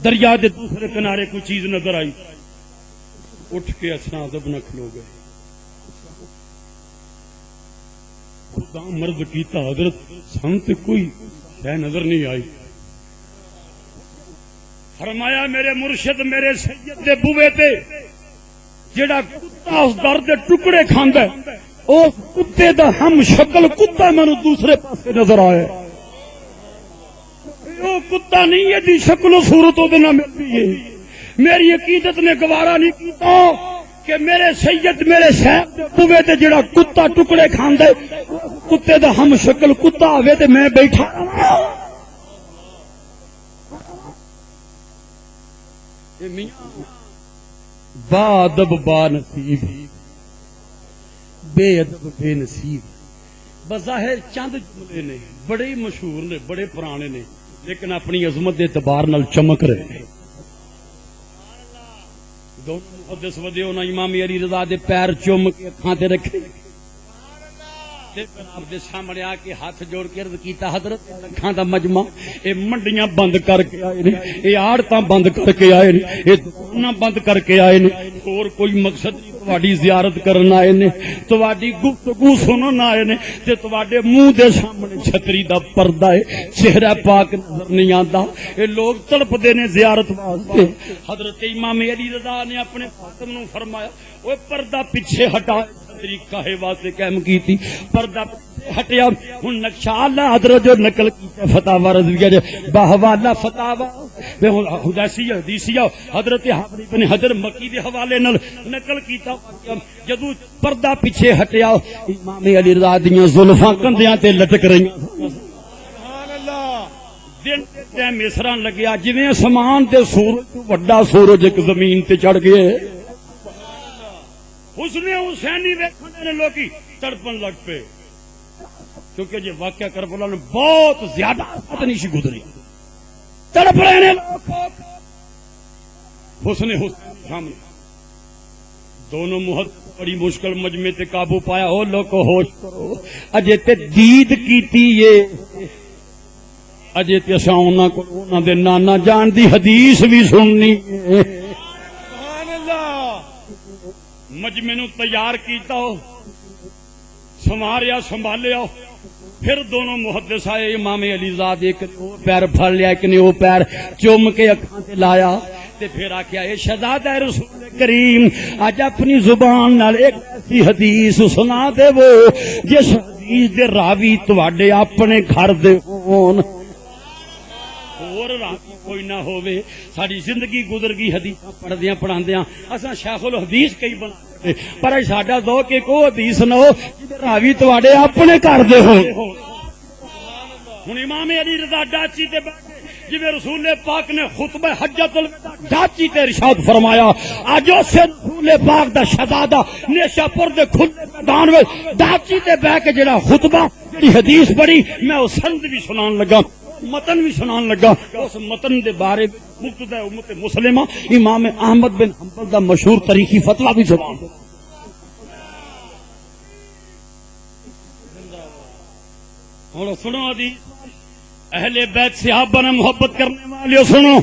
دریا دے دوسرے کنارے کوئی چیز نظر آئی اٹھ کے اسنا ادب نہ کھلو گئے. خدا مرد کیتا حضرت سن تے کوئی شے نظر نہیں آئی. فرمایا میرے مرشد میرے سید دے بوے تے جڑا کتا اس در دے ٹکڑے کھاندا ہے اس کتے دا ہم شکل کتا مینوں دوسرے پاسے نظر آیا. وہ کتا نہیں ہے دی شکل و صورت دے نہ ملتی ہے. میری عقیدت نے گوارا نہیں کیتا کہ میرے سید میرے شیخ دے بوے تے جڑا کتا ٹکڑے کھاندا ہے کتے دا ہم شکل کتا ہوے تے میں بیٹھا رہاں. اے میاں با ادب با نصیب بے ادب بے نصیب. بظاہر چند جملے نے بڑے ہی مشہور نے بڑے پرانے نے لیکن اپنی عظمت دے اعتبار نال چمک رہے ہیں. دونوں محدث ودے انہاں امام علی رضا دے پیر چوم کے اکھاں تے رکھے تے جناب دے سامنے آ کے ہاتھ جوڑ کے عرض کیتا حضرت اکھاں دا مجمع اے منڈیاں بند کر کے آئے نے اے آڑتاں بند کر کے آئے نے اے دکاناں بند کر کے آئے نے اور کوئی مقصد نہیں. تواڈی زیارت کرن آئے نے تواڈی گفتگو سنن آئے نے تے تواڈے منہ دے سامنے چھتری دا پردہ ہے چہرہ پاک نظر نہیں آندا. اے لوگ تڑپدے نے زیارت واسطے. حضرت امام علی رضا نے اپنے خاتم نو فرمایا اوے پردہ پیچھے ہٹا. طریقہ ہے واسطے قائم کیتی پردہ ہٹیا. ہن نقشہ اللہ حضرت جو نقل کیتا فتاوا رضویہ دے باحوالہ فتاوا حدیثیہ حدیثیہ حضرت حافظ ابن حجر مکی دے حوالے نال نقل کیتا. جدوں پردہ پیچھے ہٹیا امام علی رضا دیاں زلفاں کندیاں تے لٹک رہیاں. سبحان اللہ. دن ٹائم اس طرح لگیا جویں اسمان تے سورج تو بڑا سورج ایک زمین تے چڑھ گئے. حسن حسینی ویکھن نے لوکی تڑپن لگ پے کیونکہ یہ واقعہ کربلا میں بہت زیادہ وقت نہیں سی گزری. تڑپ رہے نے لوگ حسن حسین سامنے. دونوں محد بڑی مشکل مجمع تے قابو پایا. او لوگو ہوش کرو اجے تے دید کیتی ہے اجے تے اساں انہاں کول انہاں دے نانا جان دی حدیث بھی سننی ہے. سبحان اللہ. مجمع نو تیار کیتا ہو سنواریا سنبھالیا. پھر دونوں محدث آئے امام علی زاد ایک نے وہ پیر پھڑ لیا ایک نے وہ پیر چوم کے اکھاں تے لایا تے پھر آکھیا اے شہزادہ رسول کریم اج اپنی زبان نال ایک ایسی حدیث سنا دے وہ جس حدیث دے راوی تواڈے اپنے گھر دے ہون اور راوی کوئی نہ ہووے. ساری زندگی گزر گئی حدیثاں پڑھدیاں پڑھاندیاں اساں شیخ الحدیث کئی بنا پر ساڈا ذوق ایک وہ حدیث نہ ہو جے راوی تواڈے اپنے گھر دے ہو. ہن امام علی رضا ڈاچی تے بیٹھے جی رسول پاک نے خطبہ حجت الوداع ڈاچی تے ارشاد فرمایا اج اس رسول پاک دا شہزادہ نیشا پور دے کھلے میدان وچ ڈاچی تے بیٹھ کے جڑا خطبہ جڑی حدیث پڑھی میں او سند بھی سنان لگا متن بھی سنان لگا. اس متن دے بارے مقتدی امت مسلمہ امام احمد بن حنبل دا مشہور تاریخی فتویٰ بھی سنان. اور سنو حدیث اہل بیت صحابہ نے محبت کرنے والے سنو.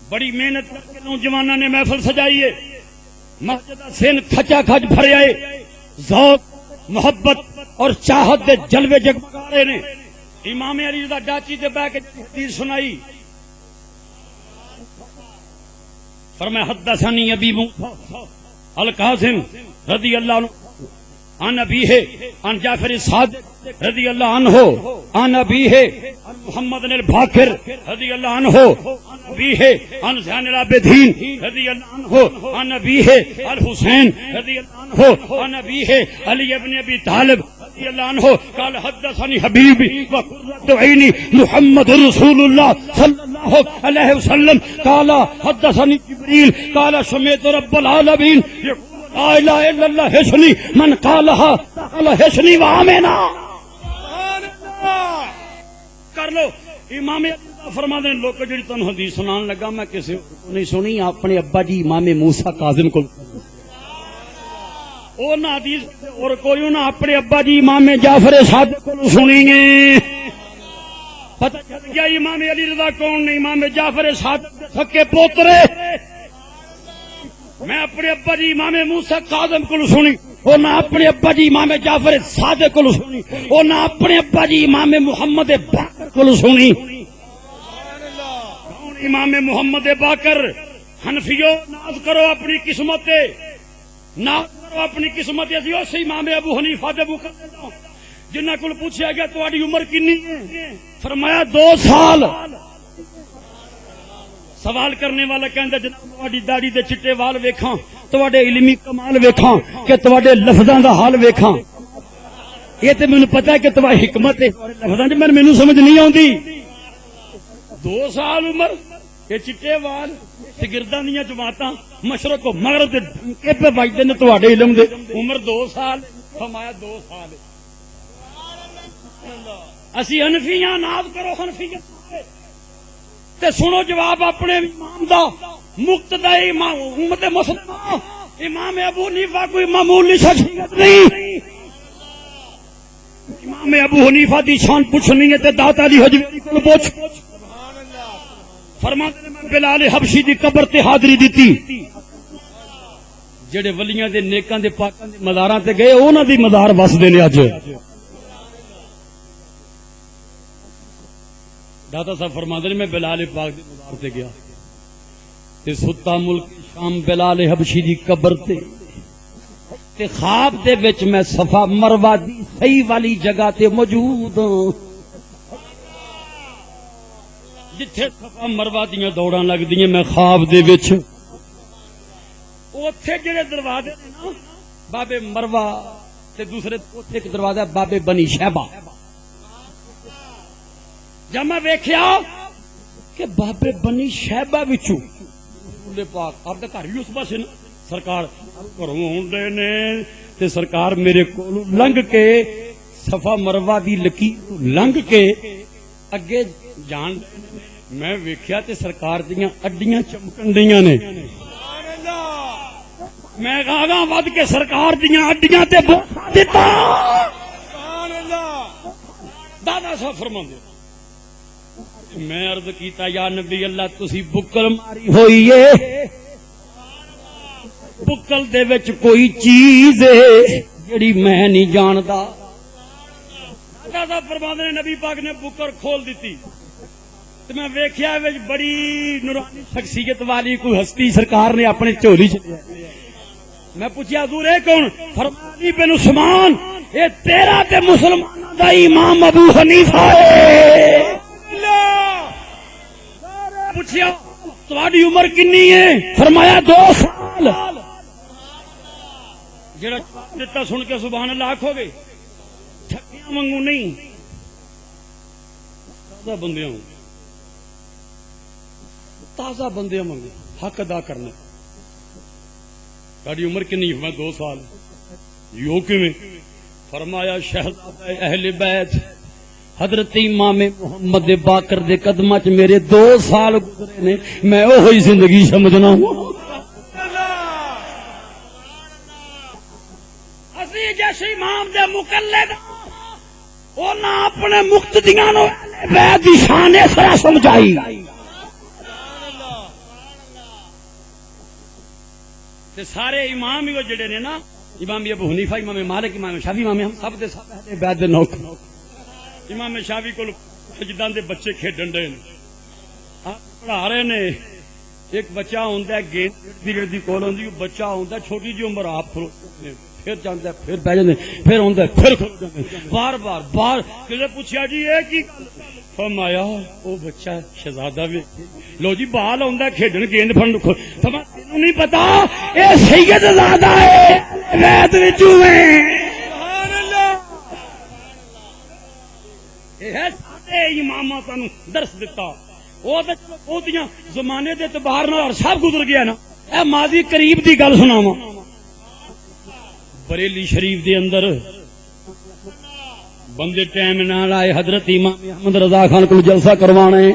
بڑی محنت کر کے نوجوانوں نے محفل سجائی ہے. مسجد سین کھچا کھچ بھرے آئے. ذوق محبت اور چاہت دے جلوے جگمگا رہے نے. امام علی رضا ڈاچی دے بیٹھ کے حدیث سنائی. فرمایا حدثنی ابی موسیٰ القاسم رضی اللہ عنہ عن ابیہ عن جعفر الصادق رضی اللہ عنہ عن ابیہ عن محمد الباقر رضی اللہ عنہ عن ابیہ عن زین العابدین رضی اللہ عنہ عن ابیہ الحسین رضی اللہ عنہ عن ابیہ علی ابن ابی طالب رضی اللہ عنہ قال حدثني حبیبی وقرۃ عینی محمد رسول اللہ صلی اللہ علیہ وسلم قال حدثني جبریل قال سمعت رب العالمین لا الہ الا اللہ حسنی من قالها قال حسنی وآمنا. کر لو. امام فرماتے ہیں لوگ جڑی تن حدیث سنان لگا میں کسی کو نہیں سنی اپنے ابا جی امام موسیٰ کاظم کو او نہ حدیث اور کوئی نہ اپنے ابا جی امام جعفر صادق کو سنیں گے. پتہ چل گیا امام علی رضا کون نہیں امام جعفر صادق کے سکے پوترے. میں اپنے ابا جی امام موسیٰ کاظم کو سنی اور نہ اپنے ابا جی امام جعفر صادق کو سنی اور نہ اپنے ابا جی امام محمد باقر کو سنی. امام محمد باقر حنفیو ناز کرو اپنی قسمت ناز کرو اپنی قسمت. اسی اس امام ابو حنیفہ دے مقدم جنہاں کول پوچھا گیا تہاڈی عمر کتنی ہے فرمایا 2 سال. سوال کرنے والا کہندا جناب تہاڈی داڑھی دے چٹے وال ویکھاں تہاڈے علمی کمال ویکھاں کہ تہاڈے لفظاں دا حال ویکھاں. یہ تے مینوں پتہ ہے کہ تہاڈی حکمت ہے لفظاں دی مینوں سمجھ نہیں آوندی. 2 سال عمر یہ چٹے وال شاگرداں دیاں جماعتاں مشرق و مغرب دے ڈھنکے پہ بجدے نے تہاڈے علم دے. عمر 2 سال فرمایا 2 سال. اسی حنفیاں ناز کرو حنفیت تے سنو جواب اپنے امام دا مقتدی امام امت مسلمہ امام ابو حنیفہ کوئی معمولی شخصیت نہیں. امام ابو حنیفہ دی شان پوچھنی ہے تے داتا علی حجویری کول پوچھ. فرماتے ہیں میں بلال حبشی دی قبر تے حاضری دیتی. جڑے ولیاں دے نیکاں دے پاکاں دے مزاراں تے گئے انہاں دی مزار وسدے نے اج. داتا صاحب فرماتے ہیں میں بلال پاک دے مزار تے گیا تے ستا ملک شام بلال حبشی دی قبر تے خواب دے وچ میں صفا مروہ دی صحیح والی جگہ تے موجود ہوں جتھے صفا مروہ دیاں دوڑاں لگدیاں. میں خواب دے وچ اوتھے جڑے دروازے نے نا بابے مروہ تے دوسرے اوتھے ایک دروازہ بابے بنی شہبہ. جب میں ویکھیا کہ بابے بنی شہبہ وچوں رسول پاک آپ دا گھر ہی اس پاسے نا سرکار گھروں ہونڈے نے تے سرکار میرے کولوں لنگ کے صفا مروہ دی لکیر لنگ کے اگے جان میں ویکھیا تے سرکار دیاں اڈیاں چمکن دیاں نے. میں گاگاں ود کے سرکار دیاں اڈیاں تے بوسا دتا. دادا صاحب فرماندے میں عرض کیتا یا نبی اللہ تسی بکل ماری ہوئی ہے بکل دے وچ کوئی چیز ہے جڑی میں نہیں جاندا. دادا صاحب فرماندے نے نبی پاک نے بکر کھول دیتی تے میں ویکھیا وچ بڑی نورانی شخصیت والی کوئی ہستی سرکار نے اپنے جھولی چ لیا. میں پوچھیا حضور اے کون فرمایا علی بن عثمان اے تیرا تے مسلماناں دا امام ابو حنیفہ ہے. پوچھیا تہاڈی عمر کنی ہے فرمایا 2 سال. جڑا دتا سن کے سبحان اللہ آکھو گے ٹھگیاں وانگو نہیں بندیاں تازہ بندے منگے حق ادا کرنا. تاری عمر کنی؟ میں 2 سال. یو کیویں؟ فرمایا شہزادہ اہل بیت حضرت امام محمد باقر دے قدماں چ میرے 2 سال گزرے نے، میں وہی زندگی سمجھنا ہوں. اسی جیسے امام دے مقلد انہاں اپنے مقتدیاں نو اہل بیت دی شان اس طرح سمجھائی. تے سارے امام ہی وہ جڑے نے نا، امام ابو حنیفہ، امام مالک، امام شافعی، امام ہم سب دے سب اہل بیت دے نوکر. امام شافعی کول سجداں دے بچے کھیڈن دے پڑھا رہے نے. ایک بچہ ہوندا ہے گیند دی کول ہوندی، بچہ ہوندا ہے چھوٹی جی عمر، آپ پھر جاندا ہے، پھر بیٹھ جاندے، پھر ہوندا ہے، پھر کھلو جاندے، بار بار کسے پوچھیا جی اے کی گل؟ فرمایا او بچہ شہزادہ وی لو جی بال ہوندا ہے کھیڈن گیند پھڑن. فرمایا تینوں نہیں پتا اے سید زادہ ہے بیت وچوں سبحان اللہ. سارے اماماں سانو درس دیتا. وہ تو چلو بہتیاں زمانے دے اعتبار نال سب گزر گیا نا. اے ماضی قریب دی گل سناواں. بریلی شریف دے اندر بندے ٹائم نال آئے، حضرت امام احمد رضا خان کو جلسہ کروانا ہے.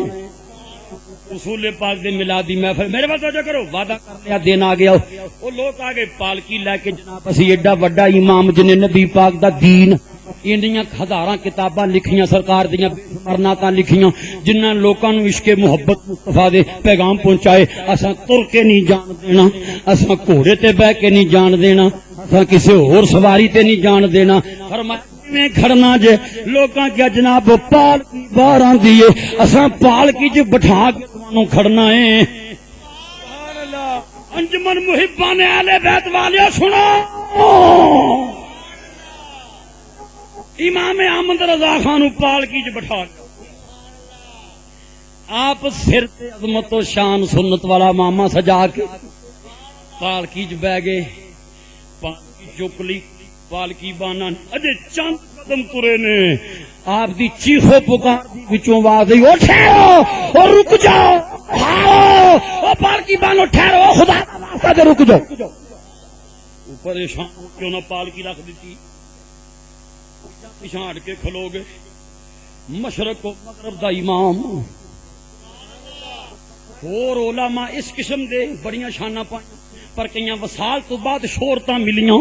رسول پاک دے میلادی محفل. میرے پاس توجہ کرو، وعدہ کر لیا، دن آ گیا. وہ لوگ آ گئے پالکی لے کے، جناب اسی ایڈا وڈا امام جن نبی پاک دا دین انڈیاں ہزاراں کتاباں لکھیاں، سرکار دیاں بے شمار نعتاں لکھیاں، جنہاں لوکاں نوں عشق محبت مصطفیٰ دے پیغام پہنچائے. اساں تر کے نہیں جان دینا، اساں گھوڑے تے بیٹھ کے نہیں جان دینا، اساں کسے اور سواری تے نہیں جان دینا. فرمایا میں کھڑنا جے لوکاں کیا جناب پالکی باہر آندی ہے، اساں پالکی چ بٹھا کے تانوں کھڑنا ہے. سبحان اللہ. انجمن محبان اہل بیت والیو سنو، امام احمد رضا خان پالکی چ بٹھا کے آپ سر تے عظمت و شان سنت والا ماما سجا کے پالکی چ بہ گئے. پالکی چک لی، پالکی بانا اجے چند قدم ترے نے، آپ دی چیخو پکار دی وچوں آواز آئی، او ٹھہرو، او رک جاؤ، ہاؤ او پالکی بانو، ٹھہرو، خدا دا واسطہ دے رک جاؤ. پریشان کیوں نہ پالکی رکھ دیتی، پیچھے ہٹ کے کھلو گے. مشرق و مغرب دا امام، اور علماء اس قسم دے بڑیاں شاناں پائیں، پر کئیاں وصال تو بعد شہرتاں ملیاں،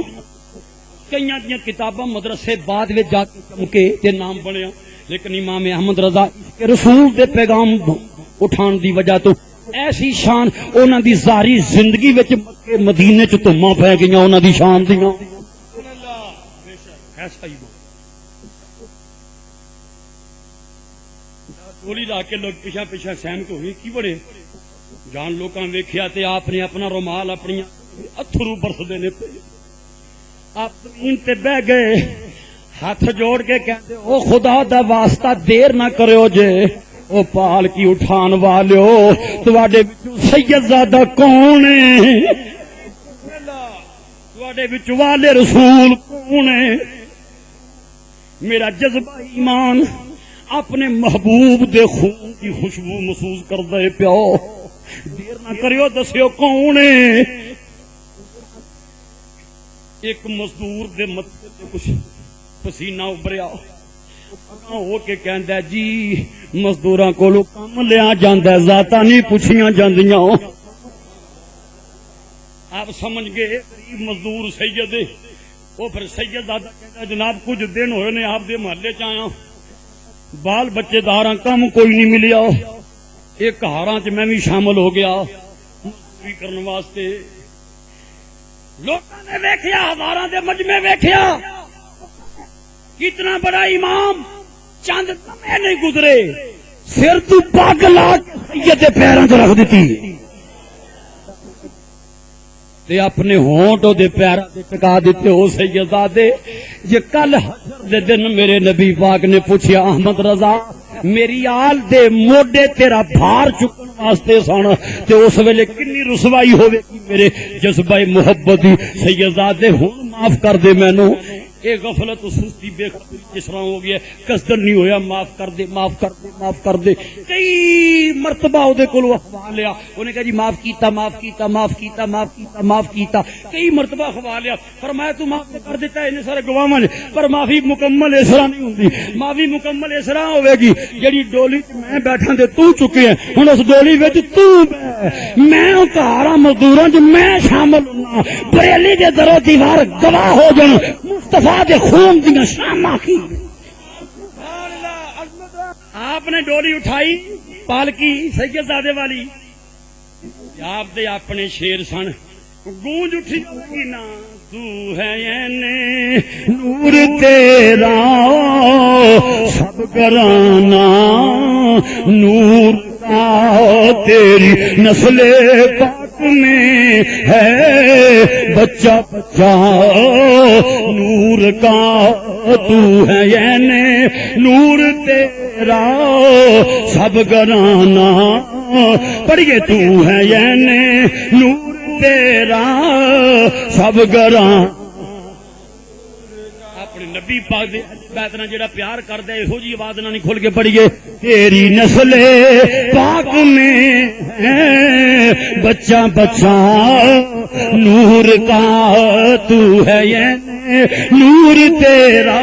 کئیاں دیاں کتاباں مدرسے بعد وچ جا کے چمکے تے نام بنیا. لیکن امام احمد رضا کے رسول دے پیغام اٹھان دی وجہ تو ایسی شان انہاں دی ظاہری زندگی وچ مکے مدینے چ تماں پہ گئیاں انہاں دی شان دیاں. ایسا ہی گولی لا کے لوگ پیچھا پیچھا سہمت ہوئے کی بڑے جان لوکاں ویکھیا تے آپ نے اپنا رومال اپنی اتھرو برسدے نے پے. آپ زمین تے بہ گئے، ہاتھ جوڑ کے کہتے او خدا دا واسطہ دیر نہ کرو جے، او پالکی اٹھان والیو تواڈے وچوں سید زادہ کون ہے؟ تواڈے وچوں والے رسول کون ہے؟ میرا جذبہ ایمان اپنے محبوب دے خون کی خوشبو محسوس کر دے پیو. دیر نہ کریو، دسیو کون ہے؟ ایک مزدور دے متھے تے کچھ پسینہ ابھریا، ہو کے کہندا جی مزدوراں کولوں کم لیا جاندا، ذاتاں نہیں پوچھیاں جاندیاں. آپ سمجھ گئے غریب مزدور سید. وہ پھر سید دادا کہندا جناب کچھ دن ہوئے نے آپ دے محلے چ آیا، بال بچے داراں کم کوئی نہیں ملیا، ایک ہاراں چ میں بھی شامل ہو گیا مزدوری کرنے واسطے. لوکاں نے ویکھیا، ہزاراں دے مجمع ویکھیا، کتنا بڑا امام، چند لمحے نہیں گزرے سر تو پگ لا کے سید دے پیراں تے رکھ دتی تے اپنے ہونٹ دے پیراں تے ٹکا دیتے. او سیدزادے جے کل حشر دے دن میرے نبی پاک نے پوچھیا احمد رضا میری آل دے موڈے تیرا بھار چکن واسطے سن تے اس ویلے کنی رسوائی ہوے گی میرے جذبہ محبت دی. سیدزادے ہن معاف کر دے مینوں، اے غفلت و سستی بے خبری جس طرح ہو گیا قصدن نہیں ہویا معاف کر دے معاف کر دے معاف کر دے کئی مرتبہ او دے کول اخوا لیا انہیں کہا جی معاف کیتا معاف کیتا معاف کیتا معاف کیتا معاف کیتا کئی مرتبہ اخوا لیا فرمایا تو معاف کر دیتا ہے انہیں سارے گواواں پر معافی مکمل اس طرح نہیں ہوندی معافی مکمل اس طرح ہوے گی جڑی ڈولی میں بیٹھا تے تو چکے ہیں ہن اس ڈولی وچ تو میں او کہارا مزدوراں جو میں شامل ہونا بریلی دے درو دیوار گواہ ہو جان مصطفیٰ دے خون دیاں شاماں کی آپ نے ڈولی اٹھائی پالکی سید زادے والی آپ دے اپنے شیر سن گونج اٹھی ہوگی نا تو ہے یعنی نور تیرا سب گرانا نور کا تیری نسل پاک میں ہے بچہ بچہ نور کا تو ہے یعنی نور تیرا سب گرانا پڑھیے تو ہے یعنی نور تیرا سب گراں اپنے نبی پاک دے بیت نال جڑا پیار کردا ہے ہو جی آواز نہ نہیں کھل کے پڑھیے تیری نسل پاک میں ہے بچہ بچہ نور کا تو ہے یہ نور تیرا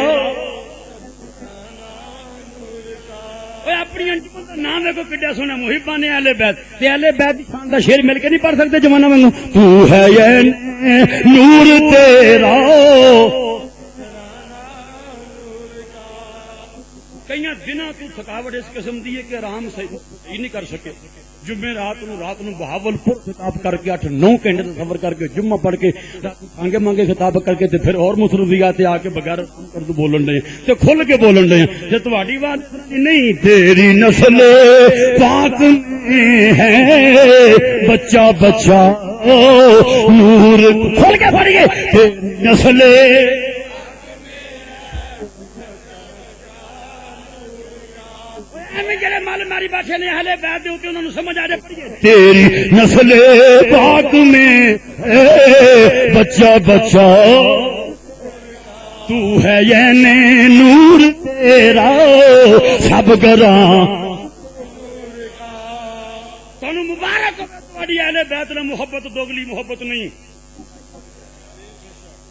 اپنی انجمن کا نام دیکھو کڈا سونا محباں نے اہل بیت تے اہل بیت دی شان دا شعر مل کے نہیں پڑھ سکتے زمانہ میں تو ہے یہ نور تیرا کئی دنوں تو تھکاوٹ اس قسم دی ہے کہ آرام صحیح نہیں کر سکے جمعے رات نو بہاول پور خطاب کر کے 8-9 گھنٹے کا سفر کر کے جمعہ پڑھ کے مانگے مانگے خطاب کر کے پھر اور مصروفیات آ کے بغیر اردو بولن رہے ہیں تے کھل کے بولن رہے ہیں تے تہاڈی بات نہیں تیری نسل پاک میں ہے بچہ بچہ نور کھل کے پڑھیے تیری نسل تیری نسل پاک میں بچہ بچہ تو ہے یہ نور تیرا سب گراں تانوں مبارک تہاڈی اہل بیت نال محبت دوگلی محبت نہیں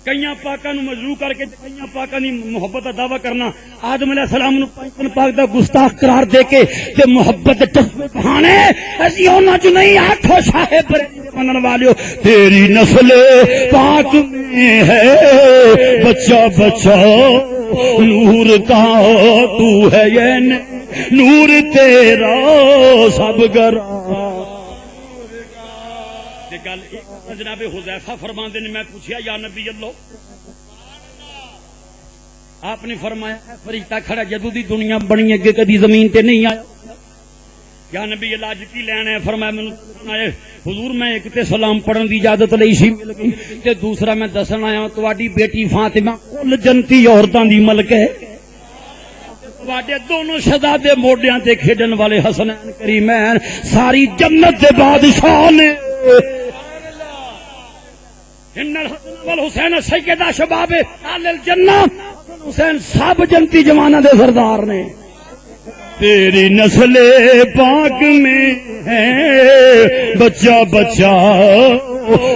کئیاں پاکاں نو مجروح کر کے کئیاں پاکاں دی محبت دا دعویٰ کرنا آدم علیہ السلام نو پنجتن پاک دا گستاخ قرار دے کے تے محبت جذبے بہانے اسی انہاں چ نہیں آکھو شاہ بریلی دے منن والیو تیری نسل پاک میں ہے بچہ بچہ نور کا تو ہے یہ نور تیرا سب گراں گل جناب حذیفہ فرماندے نے میں پوچھا یا نبی اللہ آپ نے فرمایا فرشتہ کھڑا جدوں دی دنیا بنی اگے کدی زمین تے نہیں آیا یا نبی اللہ اج کی لینا ہے فرمایا مینوں آئے حضور میں ایک تے سلام پڑھن دی اجازت لئی سی مل گئی تے دوسرا میں دسن آیا تہاڈی بیٹی فاطمہ کل جنتی عورتاں دی ملک ہے تواڈے دونوں شہزادے موڈیاں تے کھیڈن والے حسنین کریمین ساری جنت دے بادشاہ نے ان الحسن والحسین سیدہ شباب اہل الجنہ حسین سب جنتی جوانہ دے سردار نے تیری نسل پاک میں ہے بچہ بچہ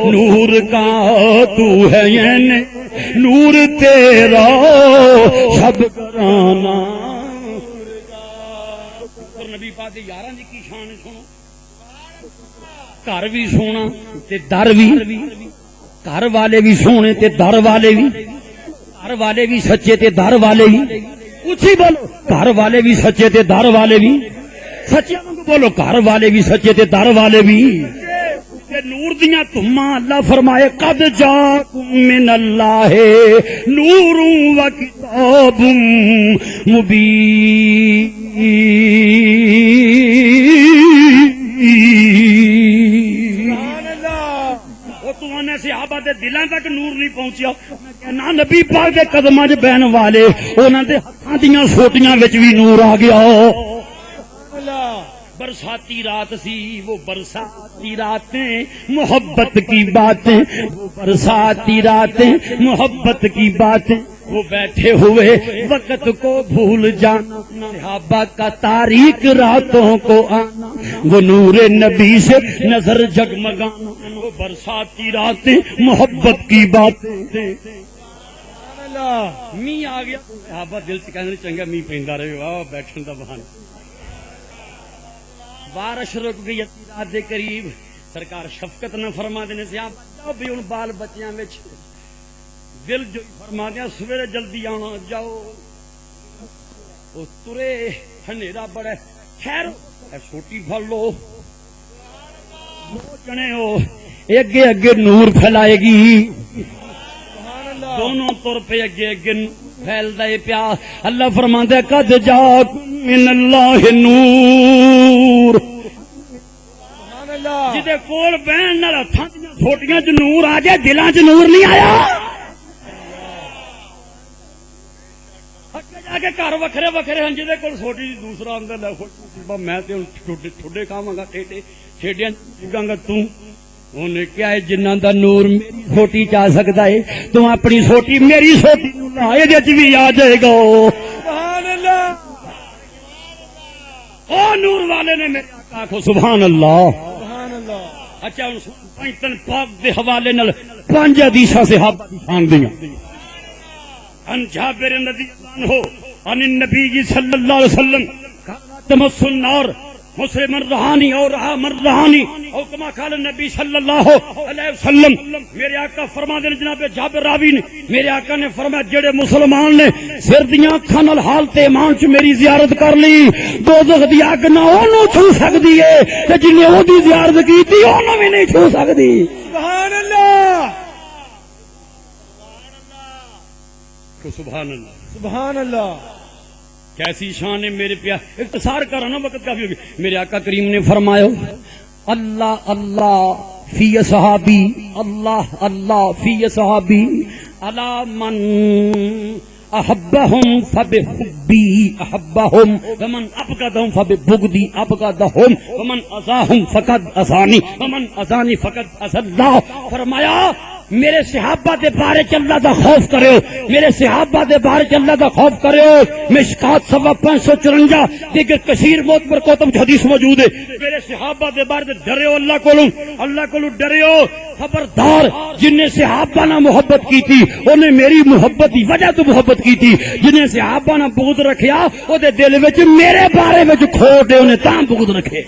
نور کا تو ہے یہ نور تیرا سب گرانا نبی پاک یاراں دی کی شان سنو گھر بھی سونا تے در بھی گھر والے بھی سونے تے در والے بھی گھر والے بھی سچے تے در والے بھی اچھی بولو گھر والے بھی سچے تے در والے بھی سچے بولو گھر والے بھی سچے تے در والے بھی نور دیاں تماں اللہ فرمائے قد جاکم من اللہ نور و کتاب مبین صحابہ دے دلاں تک نور نہیں پہنچیا نہ نبی پاک دے قدماں وچ بہن والے انہاں دے ہتھاں دیاں سوٹیاں وچ بھی نور آ گیا برساتی رات سی وہ برساتی راتیں محبت کی باتیں وہ برساتی راتیں محبت کی باتیں وہ بیٹھے ہوئے وقت کو بھول جانا، صحابہ کا تاریک راتوں کو آنا، وہ نور نبی سے نظر جگمگانا، وہ برسات کی راتیں محبت کی باتیں۔ می آ گیا صحابہ دل سے کہنے چنگا می پیندا رہے، واہ بیٹھن دا بہانا۔ بارش رک گئی رات دے قریب، سرکار شفقت نہ فرما دینے سے جاؤ بھی ان بال بچیاں وچ دل جو فرما دیا سویرے جلدی آنا جاؤ، ترے ہنیرا بڑا خیر چھوٹی پھڑ لو، دو جنے ہو اگے اگے نور پھیلائے گی، دونوں طور پہ اگے اگے پھیلدا ہے پیا۔ اللہ فرماندا ہے قد جاءکم من اللہ نور، جدے کول بہن نال ہتھاں دی چھوٹیاں چ نور آ جائے دلاں چ نور نہیں آیا۔ اگے جا کے گھر وکھرے وکھرے ہیں، جدے کول چھوٹی دوسرا اندر لے میں تے ٹھڈے کھاواں گا ٹھیڈے ٹھیڈیاں چگاں گا تو انہیں کیا ہے جنہاں دا نور میری چھوٹی چاہ سکتا ہے، تم اپنی چھوٹی میری چھوٹی یہ بھی آ جائے گا۔ سبحان اللہ، او نور والے نے میرے آقا آخو سبحان اللہ۔ سبحان اللہ۔ اچھا پنجتن پاک دے حوالے نال 5 حدیثاں صحابہ دی شان دیاں۔ ان جابر رضی اللہ عنہ عن النبی صلی اللہ علیہ وسلم تمس النار مسلم رہانی اور رہا مر رہانی او کما قال النبی صلی اللہ علیہ وسلم، میرے آقا فرما دے جناب جابر راوی نے، میرے آقا نے فرمایا جڑے مسلمان نے سر دیاں اکھاں نال حالت ایمان چ میری زیارت کر لی، دوزخ دی اگ نہ اونوں چھو سکدی ہے تے جنے او دی زیارت کیتی اونوں بھی نہیں چھو سکدی۔ سبحان اللہ، سبحان اللہ، سبحان اللہ۔ کیسی شان ہے میرے پیار۔ اختصار کرو نا وقت کافی ہوگی۔ میرے آقا کریم نے فرمایا اللہ اللہ فی صحابی، اللہ اللہ فی صحابی، الا من احبهم فبحبی احبهم ومن ابغضهم فببغضی ابغضهم ومن اذاهم فقد اذانی ومن اذانی فقد اذى اللہ۔ فرمایا میرے صحابہ دے بارے چ اللہ دا خوف کرو، میرے صحابہ دے بارے چ اللہ دا خوف کرو۔ مشکات 554 دیگر کثیر معتبر کتب حدیث موجود ہے۔ میرے صحابہ دے بارے ڈریو، اللہ کو ڈریو۔ خبردار جن نے صحابہ نہ محبت کی تھی انہیں میری محبت دی وجہ تو محبت کی تھی، جنہیں صحابہ نہ بغض رکھیا او دے دل وچ میرے بارے وچ کھوٹ انہیں تاں بغض رکھے۔